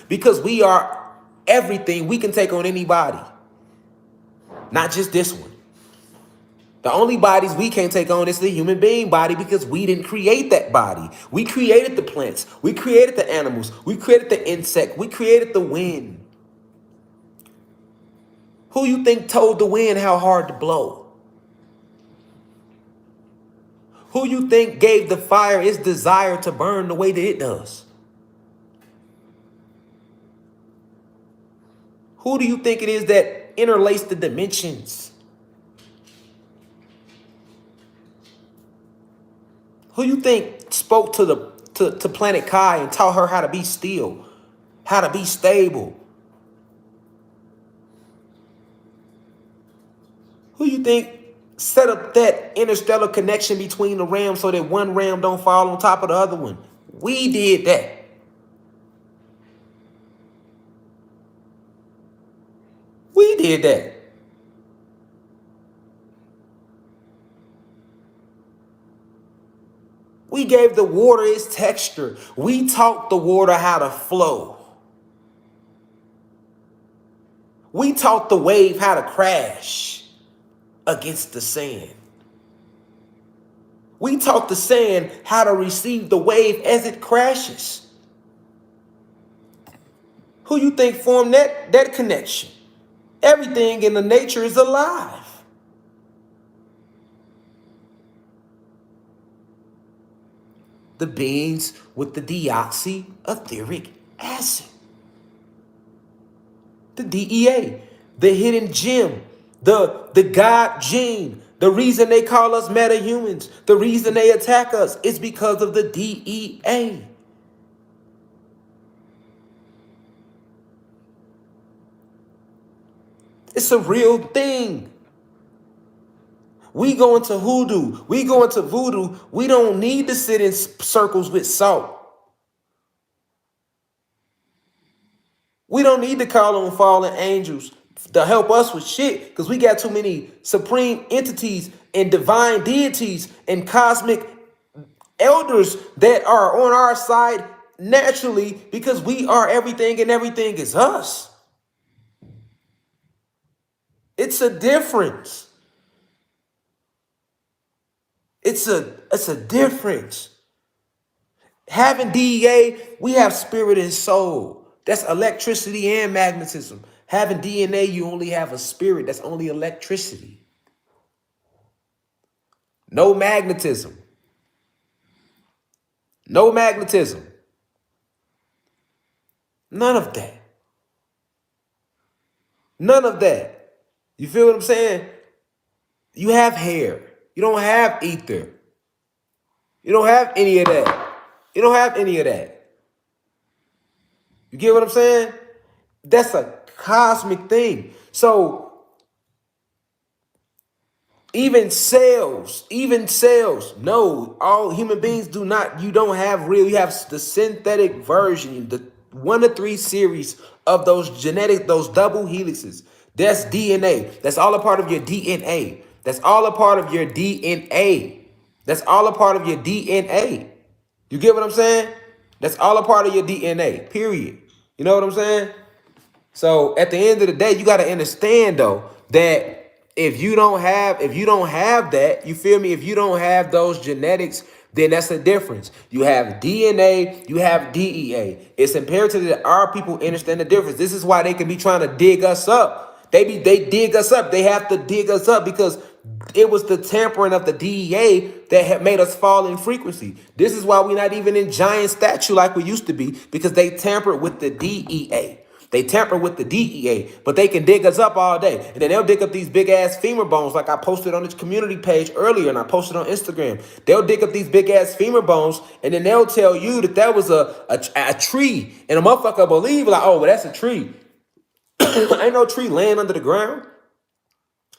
Because we are everything, we can take on anybody. Not just this one. The only bodies we can't take on is the human being body, because we didn't create that body. We created the plants. We created the animals. We created the insect. We created the wind. Who you think told the wind how hard to blow? Who you think gave the fire its desire to burn the way that it does? Who do you think it is that interlaced the dimensions? Who you think spoke to Planet Kai and taught her how to be still, how to be stable? Who you think set up that interstellar connection between the realms so that one realm don't fall on top of the other one? We did that. We did that. We gave the water its texture. We taught the water how to flow. We taught the wave how to crash against the sand. We taught the sand how to receive the wave as it crashes. Who you think formed that connection? Everything in the nature is alive. The beings with the deoxyetheric acid. The DEA, the hidden gem, the God gene. The reason they call us metahumans, the reason they attack us is because of the DEA. It's a real thing. We go into hoodoo. We go into voodoo. We don't need to sit in circles with salt. We don't need to call on fallen angels to help us with shit because we got too many supreme entities and divine deities and cosmic elders that are on our side naturally because we are everything and everything is us. It's a difference. It's a difference. Having DEA, we have spirit and soul. That's electricity and magnetism. Having DNA, you only have a spirit. That's only electricity. No magnetism. No magnetism. None of that. None of that. You feel what I'm saying? You have hair. You don't have ether. You don't have any of that. You don't have any of that. You get what I'm saying? That's a cosmic thing. So even cells, no, all human beings do not, you don't have real, you have the synthetic version, the 1 to 3 series of those genetic, those double helixes. That's DNA. That's all a part of your DNA. That's all a part of your DNA. That's all a part of your DNA. You get what I'm saying? That's all a part of your DNA, period. You know what I'm saying? So at the end of the day, you got to understand though, that if you don't have that, you feel me? If you don't have those genetics, then that's the difference. You have DNA, you have DEA. It's imperative that our people understand the difference. This is why they can be trying to dig us up. They dig us up. They have to dig us up because it was the tampering of the DEA that had made us fall in frequency. This is why we're not even in giant statue like we used to be, because they tampered with the DEA. They tamper with the DEA, but they can dig us up all day. And then they'll dig up these big ass femur bones like I posted on this community page earlier and I posted on Instagram. They'll dig up these big ass femur bones and then they'll tell you that that was a tree. And a motherfucker believe like, oh, well, that's a tree. Ain't no tree laying under the ground.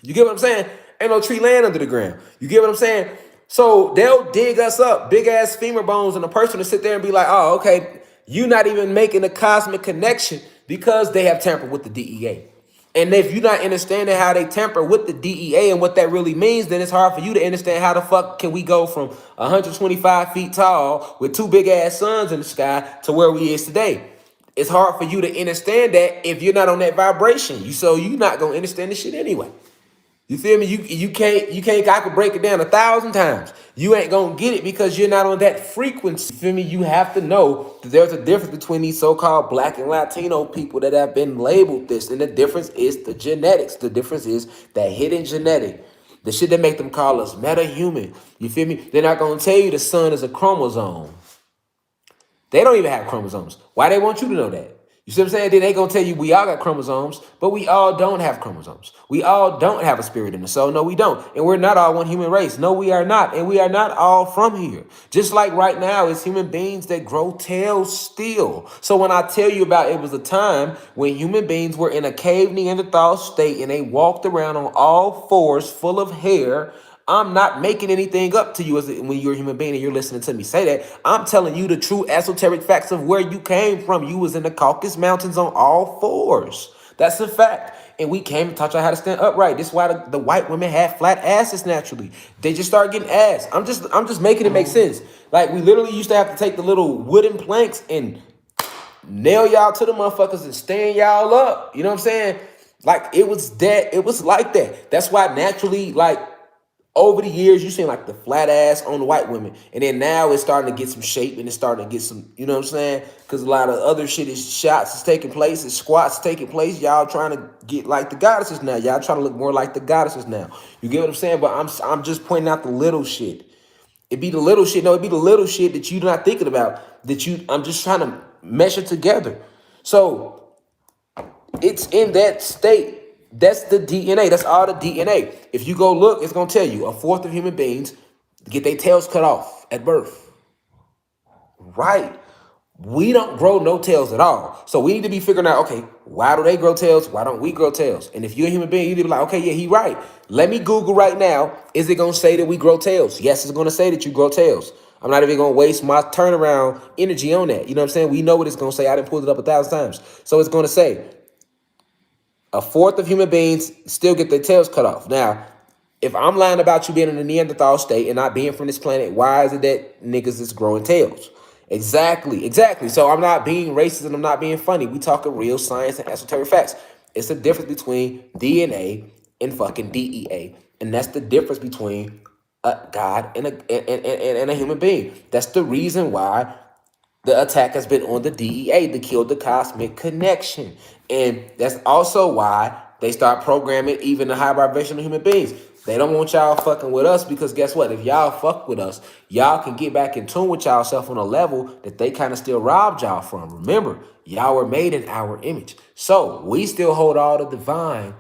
You get what I'm saying? Ain't no tree laying under the ground. You get what I'm saying? So they'll dig us up, big ass femur bones, and a person to sit there and be like, oh, okay, you're not even making a cosmic connection because they have tampered with the DEA. And if you're not understanding how they tamper with the DEA and what that really means, then it's hard for you to understand how the fuck can we go from 125 feet tall with 2 big ass suns in the sky to where we is today. It's hard for you to understand that if you're not on that vibration. So you're not gonna understand this shit anyway. You feel me? You can't, I could break it down 1,000 times. You ain't gonna get it because you're not on that frequency. You feel me? You have to know that there's a difference between these so-called Black and Latino people that have been labeled this. And the difference is the genetics. The difference is that hidden genetic. The shit that make them call us meta-human. You feel me? They're not gonna tell you the sun is a chromosome. They don't even have chromosomes. Why they want you to know that? You see what I'm saying? Then they gonna tell you we all got chromosomes, but we all don't have chromosomes. We all don't have a spirit in the soul. No, we don't. And we're not all one human race. No, we are not. And we are not all from here. Just like right now, it's human beings that grow tails still. So when I tell you about it was a time when human beings were in a cave Neanderthal state and they walked around on all fours full of hair I'm not making anything up to you when you're a human being and you're listening to me say that. I'm telling you the true esoteric facts of where you came from. You was in the Caucasus Mountains on all fours. That's a fact. And we came and taught you how to stand upright. This is why the white women have flat asses naturally. They just start getting ass. I'm just making it make sense. Like, we literally used to have to take the little wooden planks and nail y'all to the motherfuckers and stand y'all up. You know what I'm saying? Like, it was like that. That's why naturally, like, over the years, you seen like the flat ass on the white women. And then now it's starting to get some shape and it's starting to get some, you know what I'm saying? Because a lot of other shit is shots is taking place, is squats taking place. Y'all trying to get like the goddesses now. Y'all trying to look more like the goddesses now. You get what I'm saying? But I'm just pointing out the little shit. It be the little shit. No, it be the little shit that you're not thinking about. I'm just trying to mesh it together. So it's in that state. That's the DNA. That's all the DNA. If you go look, it's going to tell you a fourth of human beings get their tails cut off at birth. Right. We don't grow no tails at all. So we need to be figuring out, okay, why do they grow tails? Why don't we grow tails? And if you're a human being, you need to be like, okay, yeah, he right. Let me Google right now. Is it going to say that we grow tails? Yes, it's going to say that you grow tails. I'm not even going to waste my turnaround energy on that. You know what I'm saying? We know what it's going to say. I done pulled it up 1,000 times. So it's going to say a fourth of human beings still get their tails cut off. Now, if I'm lying about you being in a Neanderthal state and not being from this planet, why is it that niggas is growing tails? Exactly. So I'm not being racist and I'm not being funny. We talking real science and esoteric facts. It's the difference between DNA and fucking DEA. And that's the difference between a God and a human being. That's the reason why the attack has been on the DEA to kill the cosmic connection. And that's also why they start programming even the high vibrational human beings. They don't want y'all fucking with us because guess what? If y'all fuck with us, y'all can get back in tune with y'all self on a level that they kind of still robbed y'all from. Remember, y'all were made in our image. So we still hold all the divine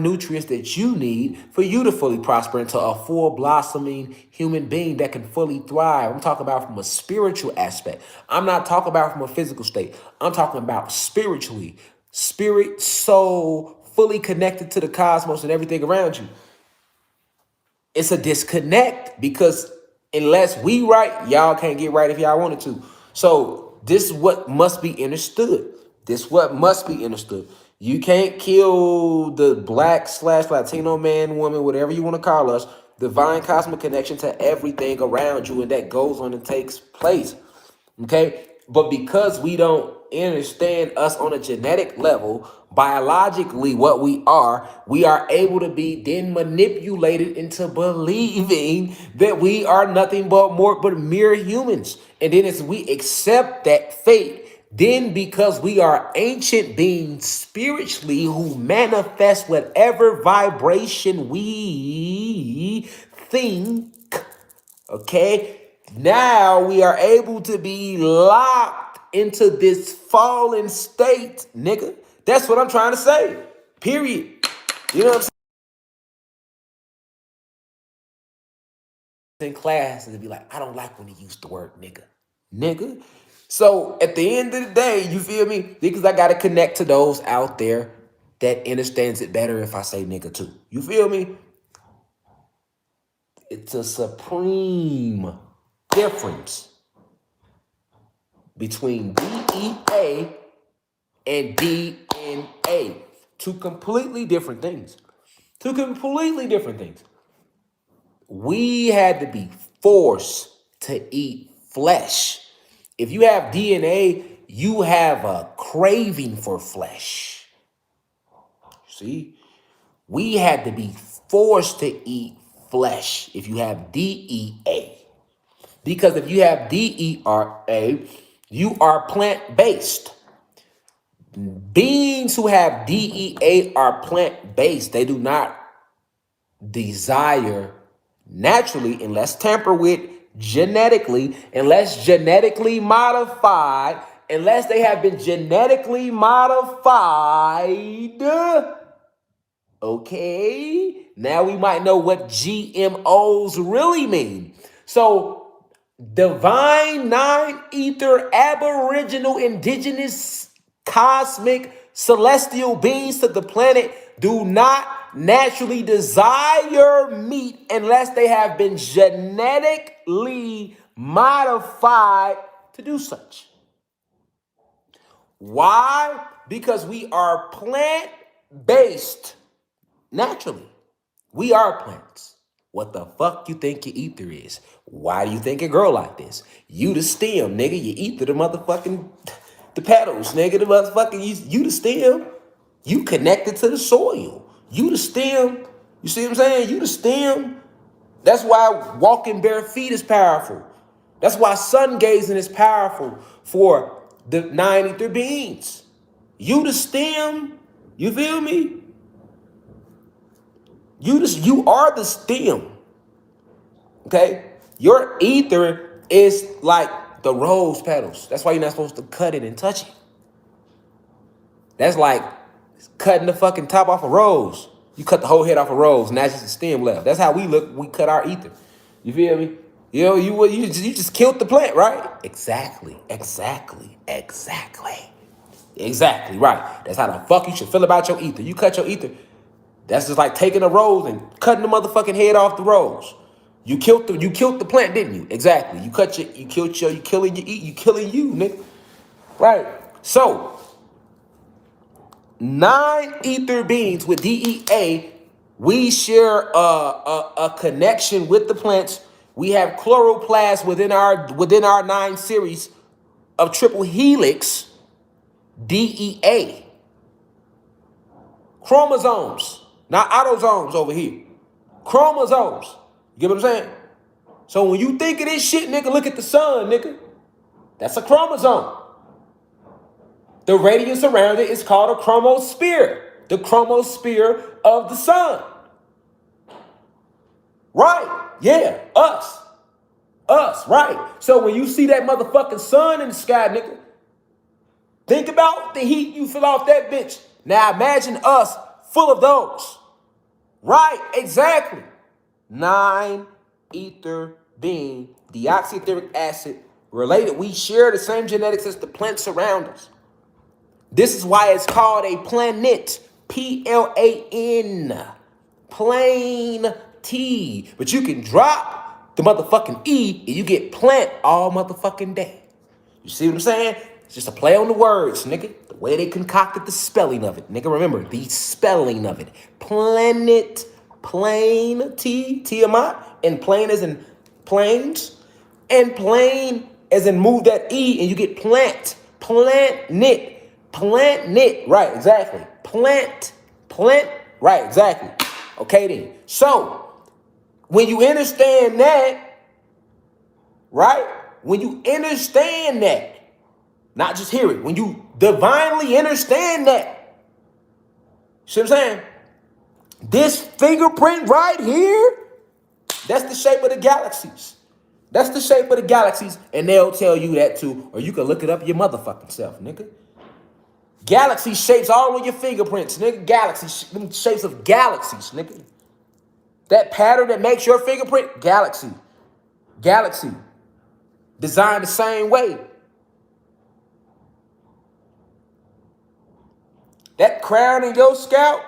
nutrients that you need for you to fully prosper into a full blossoming human being that can fully thrive. I'm talking about from a spiritual aspect. I'm not talking about from a physical state. I'm talking about spiritually. Spirit, soul, fully connected to the cosmos and everything around you. It's a disconnect because unless we right, y'all can't get right if y'all wanted to. So this is what must be understood. You can't kill the black/Latino man, woman, whatever you want to call us, divine cosmic connection to everything around you, and that goes on and takes place. Okay? But because we don't understand us on a genetic level, biologically what we are able to be then manipulated into believing that we are nothing but mere humans. And then as we accept that fate, then because we are ancient beings spiritually who manifest whatever vibration we think, okay, now we are able to be locked into this fallen state, nigga. That's what I'm trying to say. Period. You know what I'm saying? In class and to be like, I don't like when he used the word nigga. So at the end of the day, you feel me? Because I gotta connect to those out there that understands it better if I say nigga too. You feel me? It's a supreme difference between DEA and DNA. Two completely different things. We had to be forced to eat flesh. If you have DNA, you have a craving for flesh. See? We had to be forced to eat flesh if you have DEA. Because if you have DERA, you are plant-based. Beings who have DEA are plant-based. They do not desire naturally, unless tampered with genetically, unless genetically modified, unless they have been genetically modified. Okay, now we might know what GMOs really mean. So divine, non-ether, aboriginal, indigenous, cosmic, celestial beings to the planet do not naturally desire meat unless they have been genetically modified to do such. Why? Because we are plant-based naturally. We are plants. What the fuck you think your ether is? Why do you think it grow like this? You the stem, nigga. Your ether the motherfucking, the petals, nigga. The motherfucking, you the stem. You connected to the soil. You the stem. You see what I'm saying? You the stem. That's why walking bare feet is powerful. That's why sun gazing is powerful for the 9 ether beings. You the stem. You feel me? You are the stem. Okay? Your ether is like the rose petals. That's why you're not supposed to cut it and touch it. That's like cutting the fucking top off a rose. You cut the whole head off a rose, and that's just the stem left. That's how we look. We cut our ether. You feel me? You know, you just killed the plant, right? Exactly. Right. That's how the fuck you should feel about your ether. You cut your ether. That's just like taking a rose and cutting the motherfucking head off the rose. You killed the plant, didn't you? Exactly. You killing you, nigga. Right. So 9 ether beings with DEA, we share a connection with the plants. We have chloroplasts within our 9 series of triple helix DEA. Chromosomes, not autosomes over here. Chromosomes. You get what I'm saying? So when you think of this shit, nigga, look at the sun, nigga. That's a chromosome. The radius around it is called a chromosphere. The chromosphere of the sun. Right. Yeah. Us, right. So when you see that motherfucking sun in the sky, nigga, think about the heat you feel off that bitch. Now imagine us full of those. Right. Exactly. 9 ether being deoxyetheric acid related. We share the same genetics as the plants around us. This is why it's called a planet. P-L-A-N. Plain T. But you can drop the motherfucking E and you get plant all motherfucking day. You see what I'm saying? It's just a play on the words, nigga. The way they concocted the spelling of it. Nigga, remember, the spelling of it. Planet, plain, T, Tiamat. And plain as in planes. And plain as in move that E and you get plant. Planet. Plant, right, exactly. Plant, right, exactly. Okay then. So, when you understand that, right? When you understand that, not just hear it, when you divinely understand that, see what I'm saying? This fingerprint right here, that's the shape of the galaxies. That's the shape of the galaxies, and they'll tell you that too, or you can look it up your motherfucking self, nigga. Galaxy shapes all on your fingerprints, nigga. Them shapes of galaxies, nigga. That pattern that makes your fingerprint, galaxy. Designed the same way. That crown in your scalp,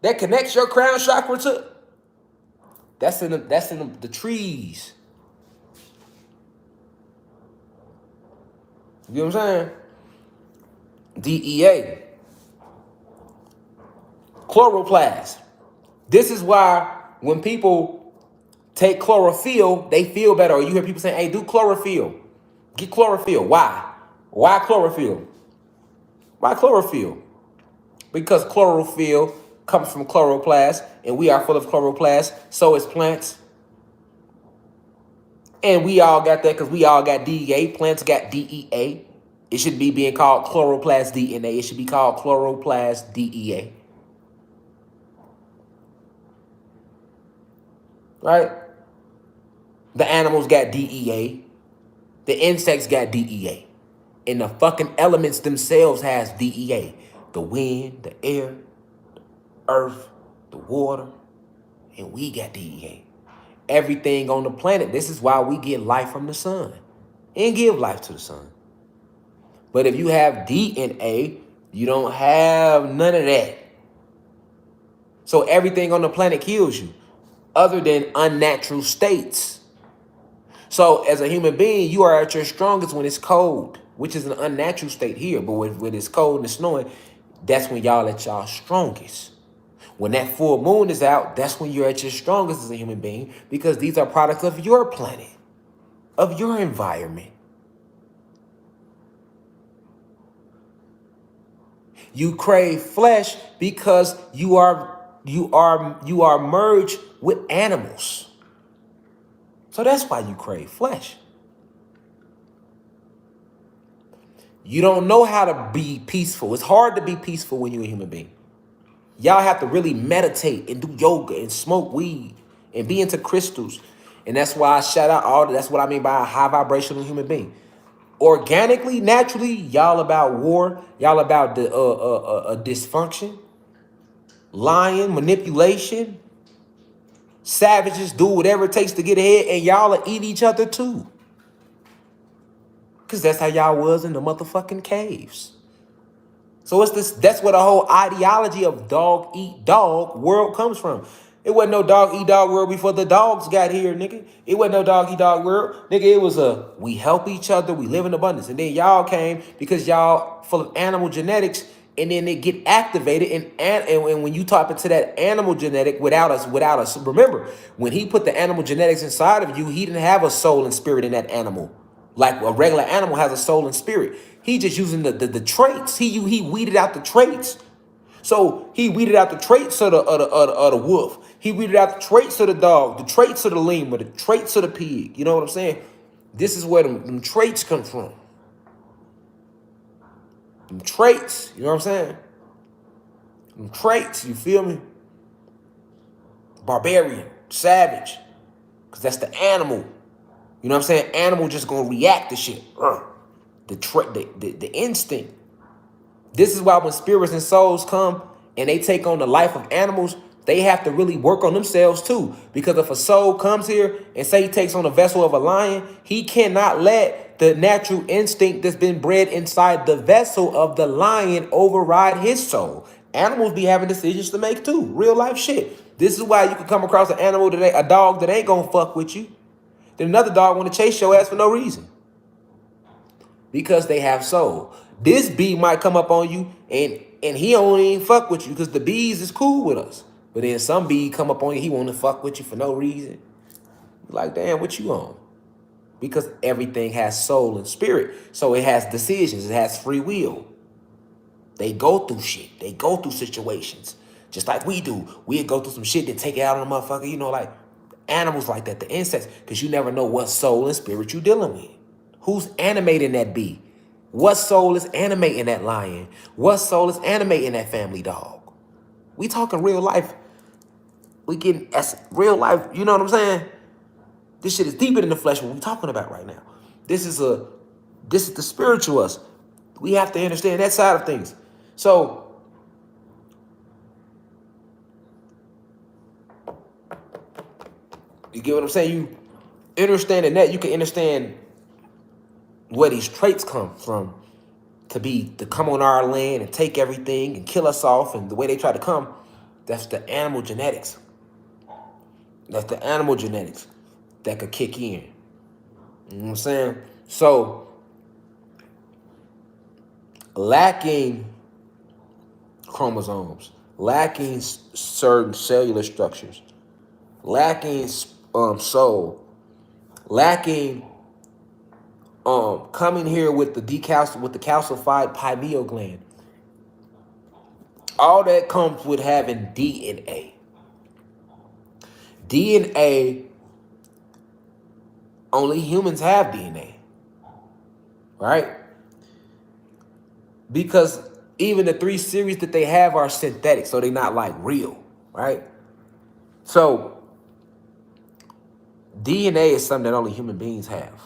that connects your crown chakra to, that's in the trees. You know what I'm saying? DEA. Chloroplast. This is why when people take chlorophyll, they feel better. Or you hear people saying, hey, do chlorophyll. Get chlorophyll. Why? Why chlorophyll? Why chlorophyll? Because chlorophyll comes from chloroplast, and we are full of chloroplast. So is plants. And we all got that because we all got DEA. Plants got DEA. It should be being called chloroplast DNA. It should be called chloroplast DEA. Right? The animals got DEA. The insects got DEA. And the fucking elements themselves has DEA. The wind, the air, the earth, the water. And we got DEA. Everything on the planet. This is why we get life from the sun and give life to the sun. But if you have DNA, You don't have none of that. So everything on the planet kills you, other than unnatural states. So as a human being, you are at your strongest when it's cold, which is an unnatural state here. But when it's cold and it's snowing, that's when y'all at y'all strongest. When that full moon is out, that's when you're at your strongest as a human being, because these are products of your planet, of your environment. You crave flesh because you are merged with animals. So that's why you crave flesh. You don't know how to be peaceful. It's hard to be peaceful when you're a human being. Y'all have to really meditate and do yoga and smoke weed and be into crystals. And that's why I shout out all that's what I mean by a high vibrational human being. Organically, naturally, y'all about war, y'all about the dysfunction, lying, manipulation, savages, do whatever it takes to get ahead, and y'all will eat each other too. Because that's how y'all was in the motherfucking caves. So it's this. That's where the whole ideology of dog eat dog world comes from. It wasn't no dog eat dog world before the dogs got here, nigga. It wasn't no dog eat dog world, nigga. It was a we help each other, we live in abundance, and then y'all came because y'all full of animal genetics, and then they get activated, and when you tap into that animal genetic without us. Remember, when he put the animal genetics inside of you, he didn't have a soul and spirit in that animal. Like a regular animal has a soul and spirit. He just using the traits. He weeded out the traits. So he weeded out the traits of the wolf. He weeded out the traits of the dog, the traits of the lemur, the traits of the pig. You know what I'm saying? This is where them traits come from. Them traits, you know what I'm saying? Them traits, you feel me? Barbarian, savage, because that's the animal. You know what I'm saying? Animal just gonna react to shit. The instinct. This is why when spirits and souls come and they take on the life of animals, they have to really work on themselves too. Because if a soul comes here and say he takes on a vessel of a lion, he cannot let the natural instinct that's been bred inside the vessel of the lion override his soul. Animals be having decisions to make too. Real life shit. This is why you can come across an animal a dog that ain't gonna fuck with you. Then another dog want to chase your ass for no reason. Because they have soul. This bee might come up on you and he don't even fuck with you because the bees is cool with us. But then some bee come up on you, he want to fuck with you for no reason. Like, damn, what you on? Because everything has soul and spirit. So it has decisions. It has free will. They go through shit. They go through situations. Just like we do. We'll go through some shit that take it out on a motherfucker. You know, like animals like that, the insects. Because you never know what soul and spirit you dealing with. Who's animating that bee? What soul is animating that lion? What soul is animating that family dog? We talking real life. We getting real life, you know what I'm saying? This shit is deeper than the flesh what we talking about right now. This is the spiritual us. We have to understand that side of things. So you get what I'm saying? You understanding that, you can understand where these traits come from to come on our land and take everything and kill us off, and the way they try to come, that's the animal genetics. That's the animal genetics that could kick in. You know what I'm saying? So lacking chromosomes, lacking certain cellular structures, lacking soul, lacking coming here with the calcified pineal gland. All that comes with having DNA. DNA, only humans have DNA, right? Because even the 3 series that they have are synthetic, so they're not like real, right? So DNA is something that only human beings have.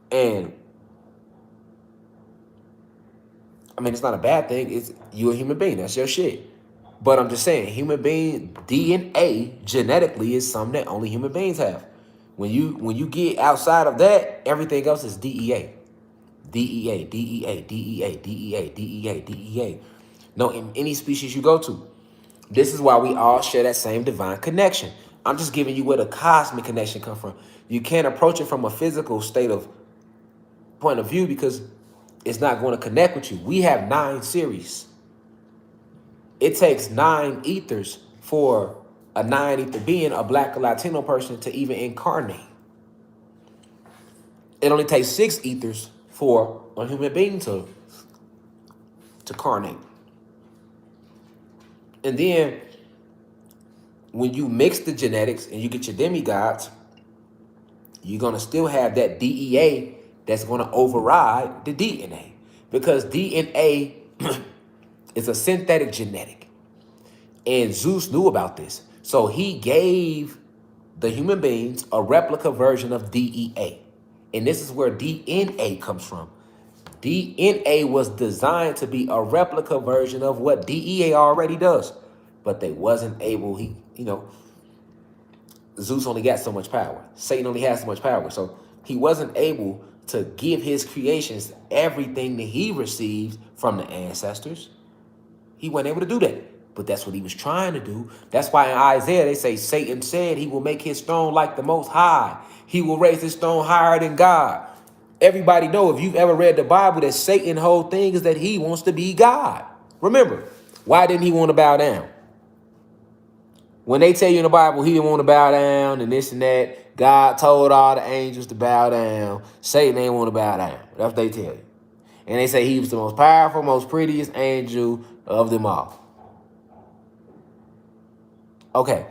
And I mean, it's not a bad thing. It's you a human being. That's your shit. But I'm just saying, human being DNA genetically is something that only human beings have. When you get outside of that, everything else is DEA. DEA, DEA, DEA, DEA, DEA, DEA. No, in any species you go to. This is why we all share that same divine connection. I'm just giving you where the cosmic connection come from. You can't approach it from a physical state of point of view because it's not going to connect with you. We have 9 series. It takes 9 ethers for a 9 ether being, a black or Latino person, to even incarnate. It only takes 6 ethers for a human being to carnate. And then when you mix the genetics and you get your demigods, you're going to still have that DEA that's going to override the DNA, because DNA is a synthetic genetic. And Zeus knew about this. So he gave the human beings a replica version of DEA. And this is where DNA comes from. DNA was designed to be a replica version of what DEA already does. But they wasn't able, Zeus only got so much power. Satan only has so much power. So he wasn't able to give his creations everything that he received from the ancestors. He wasn't able to do that. But that's what he was trying to do. That's why in Isaiah they say Satan said he will make his throne like the Most High. He will raise his throne higher than God. Everybody know, if you've ever read the Bible, that Satan's whole thing is that he wants to be God. Remember, why didn't he want to bow down? When they tell you in the Bible he didn't want to bow down and this and that, God told all the angels to bow down. Satan ain't want to bow down. That's what they tell you. And they say he was the most powerful, most prettiest angel of them all. Okay.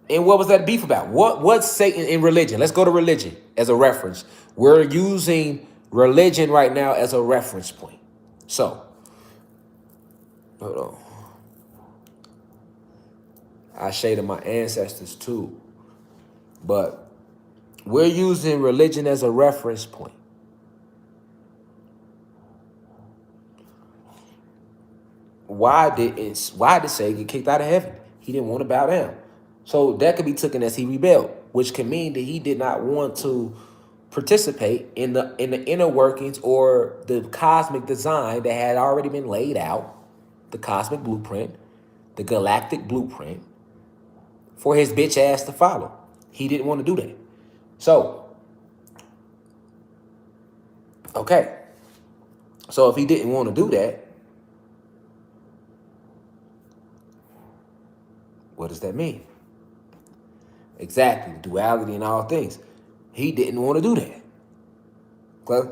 And what was that beef about? What's Satan in religion? Let's go to religion as a reference. We're using religion right now as a reference point. So, hold on. I shaded my ancestors too. But we're using religion as a reference point. Why did Satan get kicked out of heaven? He didn't want to bow down. So that could be taken as he rebelled, which can mean that he did not want to participate in the inner workings or the cosmic design that had already been laid out, the cosmic blueprint, the galactic blueprint, for his bitch ass to follow. He didn't want to do that. So, okay. So if he didn't want to do that, what does that mean? Exactly, duality in all things. He didn't want to do that. Okay?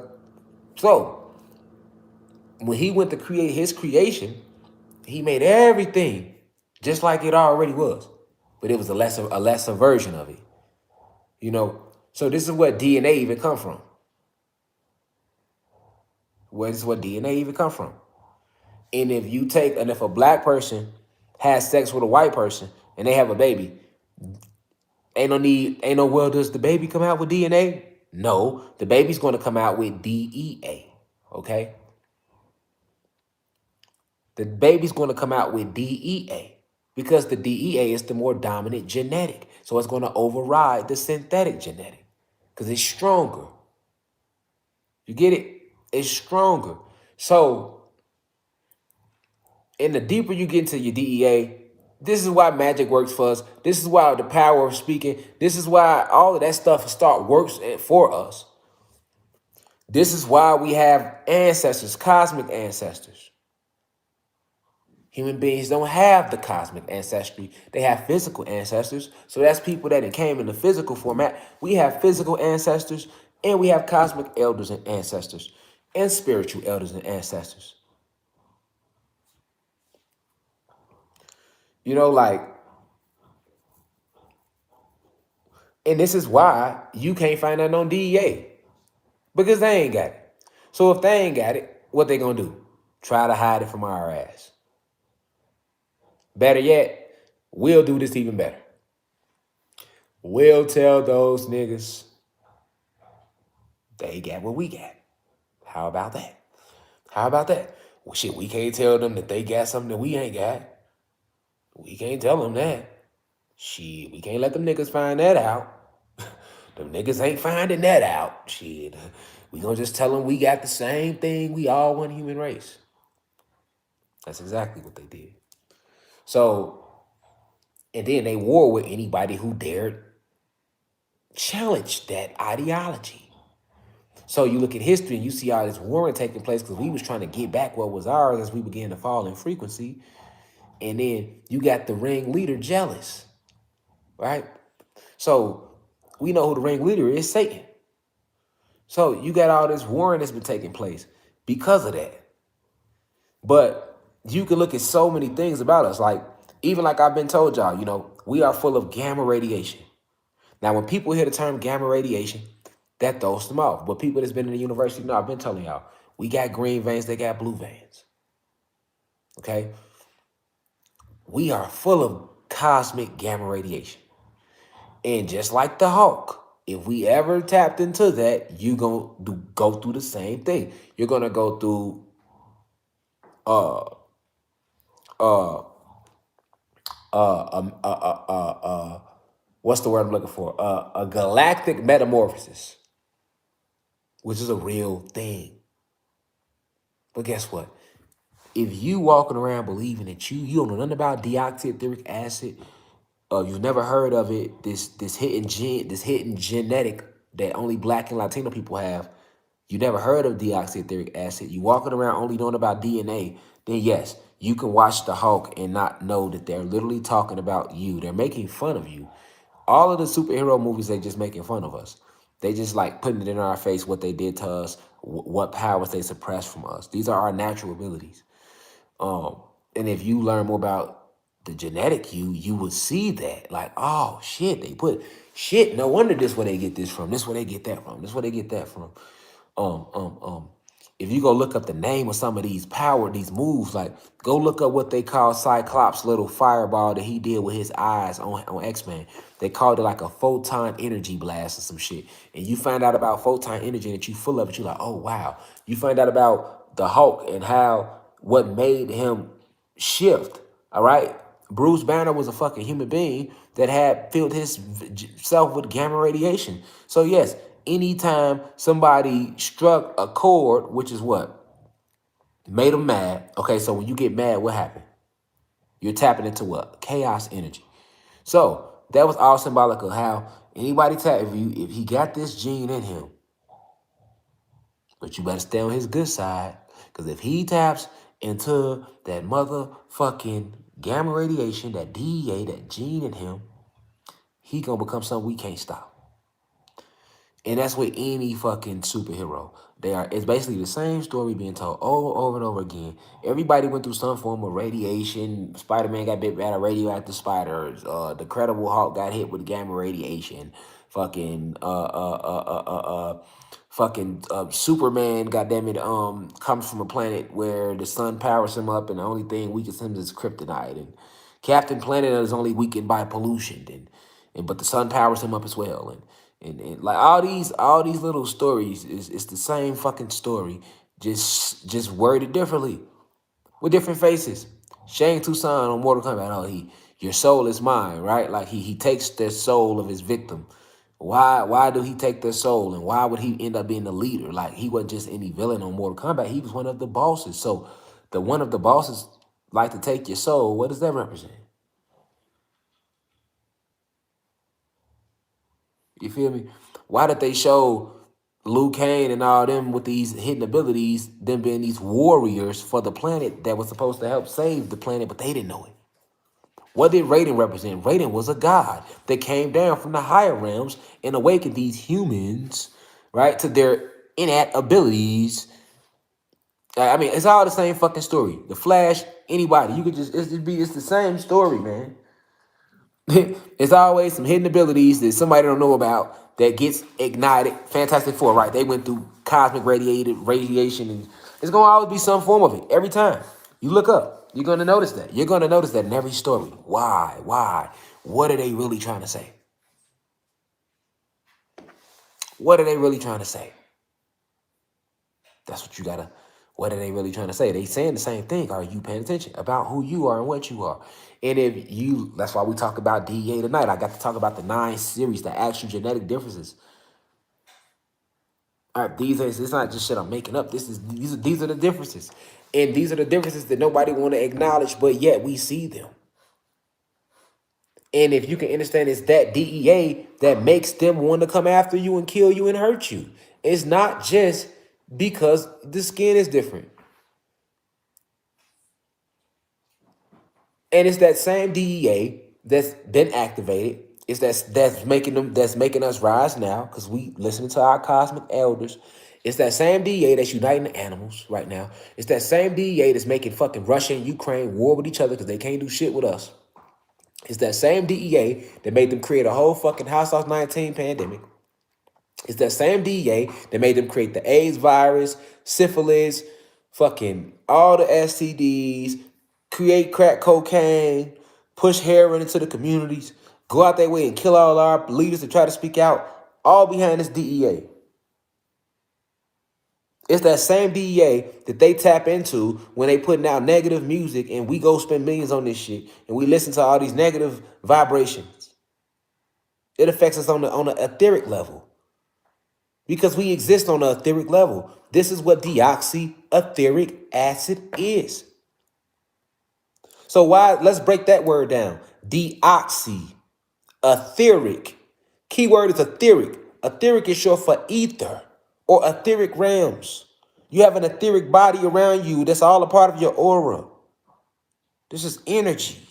So, when he went to create his creation, he made everything just like it already was. But it was a lesser version of it. So this is where DNA even come from. This is where DNA even come from. And if a black person has sex with a white person and they have a baby, does the baby come out with DNA? No, the baby's going to come out with DEA, okay? The baby's going to come out with DEA because the DEA is the more dominant genetic. So it's going to override the synthetic genetic because it's stronger. You get it? It's stronger. So, and the deeper you get into your DEA, this is why magic works for us. This is why the power of speaking. This is why all of that stuff works for us. This is why we have ancestors, cosmic ancestors. Human beings don't have the cosmic ancestry. They have physical ancestors. So that's people that came in the physical format. We have physical ancestors and we have cosmic elders and ancestors and spiritual elders and ancestors. And this is why you can't find that on DEA, because they ain't got it. So if they ain't got it, what they gonna do? Try to hide it from our ass. Better yet, we'll do this even better. We'll tell those niggas they got what we got. How about that? Well, shit, we can't tell them that they got something that we ain't got. We can't tell them that. Shit, we can't let them niggas find that out. Them niggas ain't finding that out. Shit. We gonna just tell them we got the same thing. We all one human race. That's exactly what they did. So, and then they war with anybody who dared challenge that ideology. So you look at history and you see all this warring taking place because we was trying to get back what was ours as we began to fall in frequency. And then you got the ringleader jealous, right? So we know who the ringleader is, Satan. So you got all this warring that's been taking place because of that. But you can look at so many things about us. Like, even like I've been told y'all, you know, we are full of gamma radiation. Now, when people hear the term gamma radiation, that throws them off. But people that's been in the university know, I've been telling y'all, we got green veins, they got blue veins. Okay? We are full of cosmic gamma radiation. And just like the Hulk, if we ever tapped into that, you're going to go through the same thing. You're going to go through what's the word I'm looking for? A galactic metamorphosis, which is a real thing. But guess what? If you walking around believing that you don't know nothing about deoxyetheric acid, you've never heard of it, this hidden genetic that only Black and Latino people have, you never heard of deoxyetheric acid, you walking around only knowing about DNA, then yes, you can watch the Hulk and not know that they're literally talking about you. They're making fun of you. All of the superhero movies, they just making fun of us. They just like putting it in our face what they did to us, what powers they suppressed from us. These are our natural abilities. And if you learn more about the genetic you would see that. Like, oh shit, they put shit. No wonder this where they get this from. This where they get that from. This where they get that from. If you go look up the name of some of these these moves, like go look up what they call Cyclops' little fireball that he did with his eyes on X-Men. They called it like a photon energy blast or some shit. And you find out about photon energy that you full of it, you're like, oh wow. You find out about the Hulk and what made him shift. All right. Bruce Banner was a fucking human being that had filled himself with gamma radiation. So yes, anytime somebody struck a chord, which is what? Made them mad. Okay, so when you get mad, what happened? You're tapping into what? Chaos energy. So that was all symbolic of how anybody if he got this gene in him, but you better stay on his good side. Because if he taps into that motherfucking gamma radiation, that DEA, that gene in him, he gonna become something we can't stop. And that's with any fucking superhero. It's basically the same story being told over and over again. Everybody went through some form of radiation. Spider-Man got bit by a radioactive spiders. The Incredible Hulk got hit with gamma radiation. Superman, goddammit, comes from a planet where the sun powers him up, and the only thing weakens him is kryptonite. And Captain Planet is only weakened by pollution, but the sun powers him up as well. And like all these little stories it's the same fucking story, just worded differently with different faces. Shang Tsung on Mortal Kombat, your soul is mine, right? Like he takes the soul of his victim. Why do he take their soul, and why would he end up being the leader? Like he wasn't just any villain on Mortal Kombat, he was one of the bosses. So the one of the bosses like to take your soul, what does that represent? You feel me? Why did they show Liu Kang and all them with these hidden abilities, them being these warriors for the planet that was supposed to help save the planet, but they didn't know it? What did Raiden represent? Raiden was a god that came down from the higher realms and awakened these humans, right, to their innate abilities. I mean, it's all the same fucking story. The Flash, anybody, you could it's the same story, man. It's always some hidden abilities that somebody don't know about that gets ignited. Fantastic Four, right? They went through cosmic radiation, and it's gonna always be some form of it every time. You look up, you're gonna notice that. You're gonna notice that in every story. Why? What are they really trying to say? What are they really trying to say? That's what you gotta What are they really trying to say? They saying the same thing. Are you paying attention about who you are and what you are? And if you, that's why we talk about DEA tonight. I got to talk about the 9 series, the actual genetic differences. All right, it's not just shit I'm making up. These are the differences. And these are the differences that nobody want to acknowledge, but yet we see them. And if you can understand, it's that DEA that makes them want to come after you and kill you and hurt you. It's not just because the skin is different. And it's that same DEA that's been activated. It's that's making us rise now because we listening to our cosmic elders. It's that same DEA that's uniting the animals right now. It's that same DEA that's making fucking Russia and Ukraine war with each other because they can't do shit with us. It's that same DEA that made them create a whole fucking House of 19 pandemic. It's that same DEA that made them create the AIDS virus, syphilis, fucking all the STDs, create crack cocaine, push heroin into the communities, go out their way and kill all our leaders that try to speak out, all behind this DEA. It's that same DEA that they tap into when they putting out negative music and we go spend millions on this shit and we listen to all these negative vibrations. It affects us on the etheric level because we exist on the etheric level. This is what deoxyetheric acid is. So let's break that word down. Deoxy, etheric. Keyword is etheric. Etheric is short for ether or etheric realms. You have an etheric body around you that's all a part of your aura. This is energy.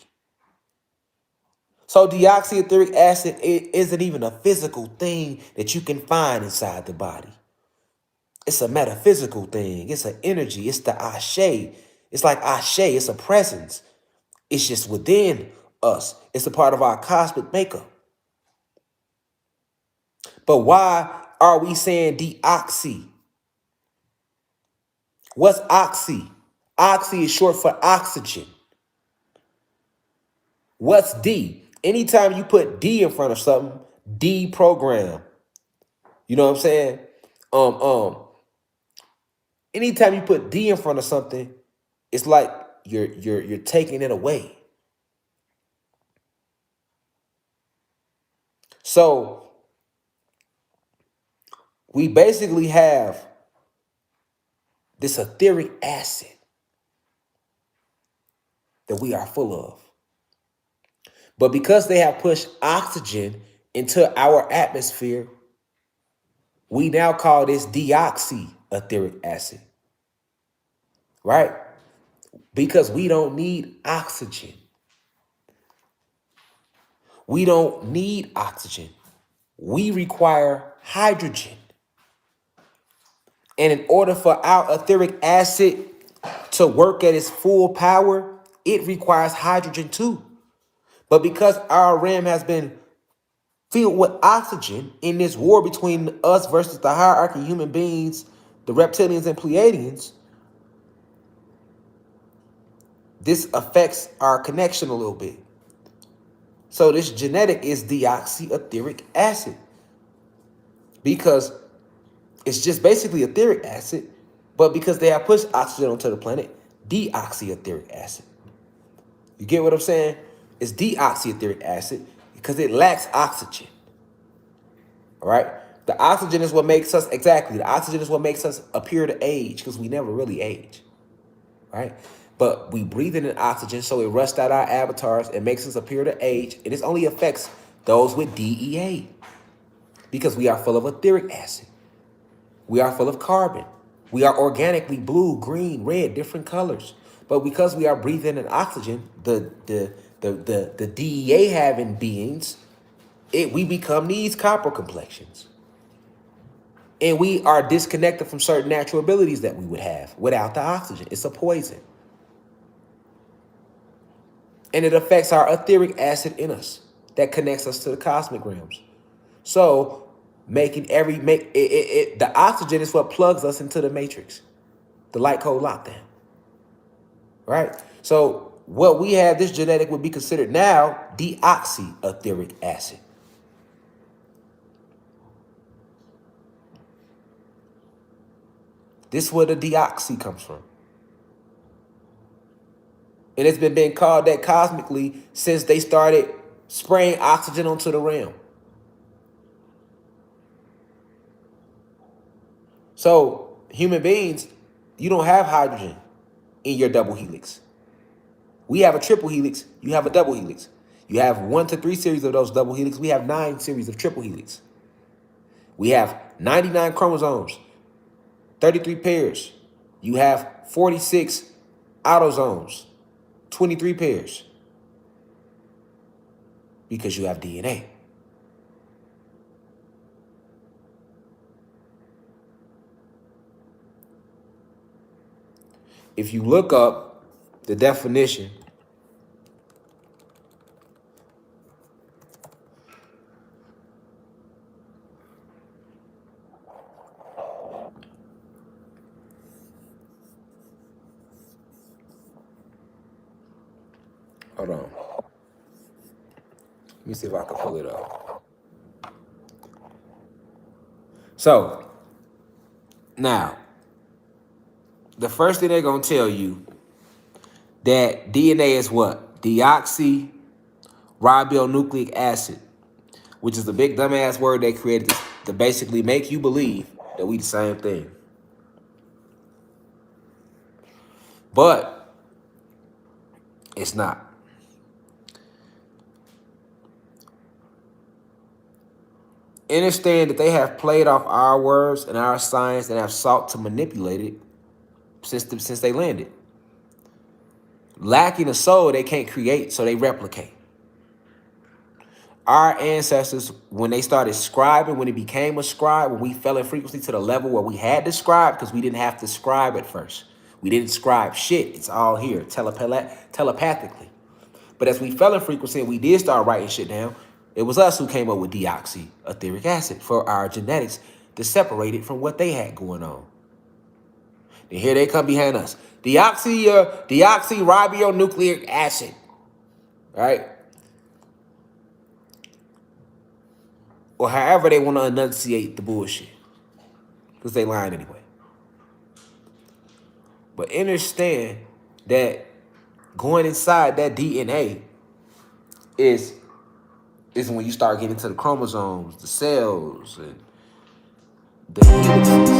So deoxyetheric acid isn't even a physical thing that you can find inside the body. It's a metaphysical thing. It's an energy. It's the ashe. It's like ashe. It's a presence. It's just within us. It's a part of our cosmic makeup. But why are we saying deoxy? What's oxy? Oxy is short for oxygen. What's D? Anytime you put D in front of something, deprogram. You know what I'm saying? Anytime you put D in front of something, it's like you're taking it away. So we basically have this etheric acid that we are full of. But because they have pushed oxygen into our atmosphere, we now call this deoxyetheric acid, right? Because we don't need oxygen. We don't need oxygen. We require hydrogen. And in order for our etheric acid to work at its full power, it requires hydrogen too. But because our realm has been filled with oxygen in this war between us versus the hierarchy of human beings, the reptilians and Pleiadians, this affects our connection a little bit. So this genetic is deoxyetheric acid because it's just basically etheric acid, but because they have pushed oxygen onto the planet, deoxyetheric acid. You get what I'm saying? It's deoxyetheric acid because it lacks oxygen. All right? The oxygen is what makes us, exactly, the oxygen is what makes us appear to age because we never really age. Right? But we breathe in oxygen, so it rusts out our avatars and makes us appear to age. And this only affects those with DEA because we are full of etheric acid. We are full of carbon. We are organically blue, green, red, different colors. But because we are breathing in oxygen, the DEA having beings, we become these copper complexions. And we are disconnected from certain natural abilities that we would have without the oxygen. It's a poison. And it affects our etheric acid in us that connects us to the cosmic realms. So the oxygen is what plugs us into the matrix, the light code lockdown. Right? So what we have, this genetic would be considered now deoxyetheric acid. This is where the deoxy comes from. And it's been being called that cosmically since they started spraying oxygen onto the realm. So, human beings, you don't have hydrogen in your double helix. We have a triple helix. You have a double helix. You have 1 to 3 series of those double helix. We have 9 series of triple helix. We have 99 chromosomes, 33 pairs. You have 46 autosomes, 23 pairs. Because you have DNA. If you look up the definition hold on. Let me see if I can pull it up. So, now, the first thing they're going to tell you that DNA is what? Deoxyribonucleic acid, which is the big dumbass word they created to basically make you believe that we the same thing. But it's not. Understand that they have played off our words and our science and have sought to manipulate it since they landed. Lacking a soul, they can't create, so they replicate. Our ancestors, when they started scribing, when it became a scribe, when we fell in frequency to the level where we had to scribe, because we didn't have to scribe at first. We didn't scribe shit. It's all here, telepathically. But as we fell in frequency and we did start writing shit down, it was us who came up with deoxyetheric acid for our genetics to separate it from what they had going on. And here they come behind us. Deoxyribonucleic acid. Right? Or however they want to enunciate the bullshit. Because they lying anyway. But understand that going inside that DNA is when you start getting to the chromosomes, the cells, and the helixes.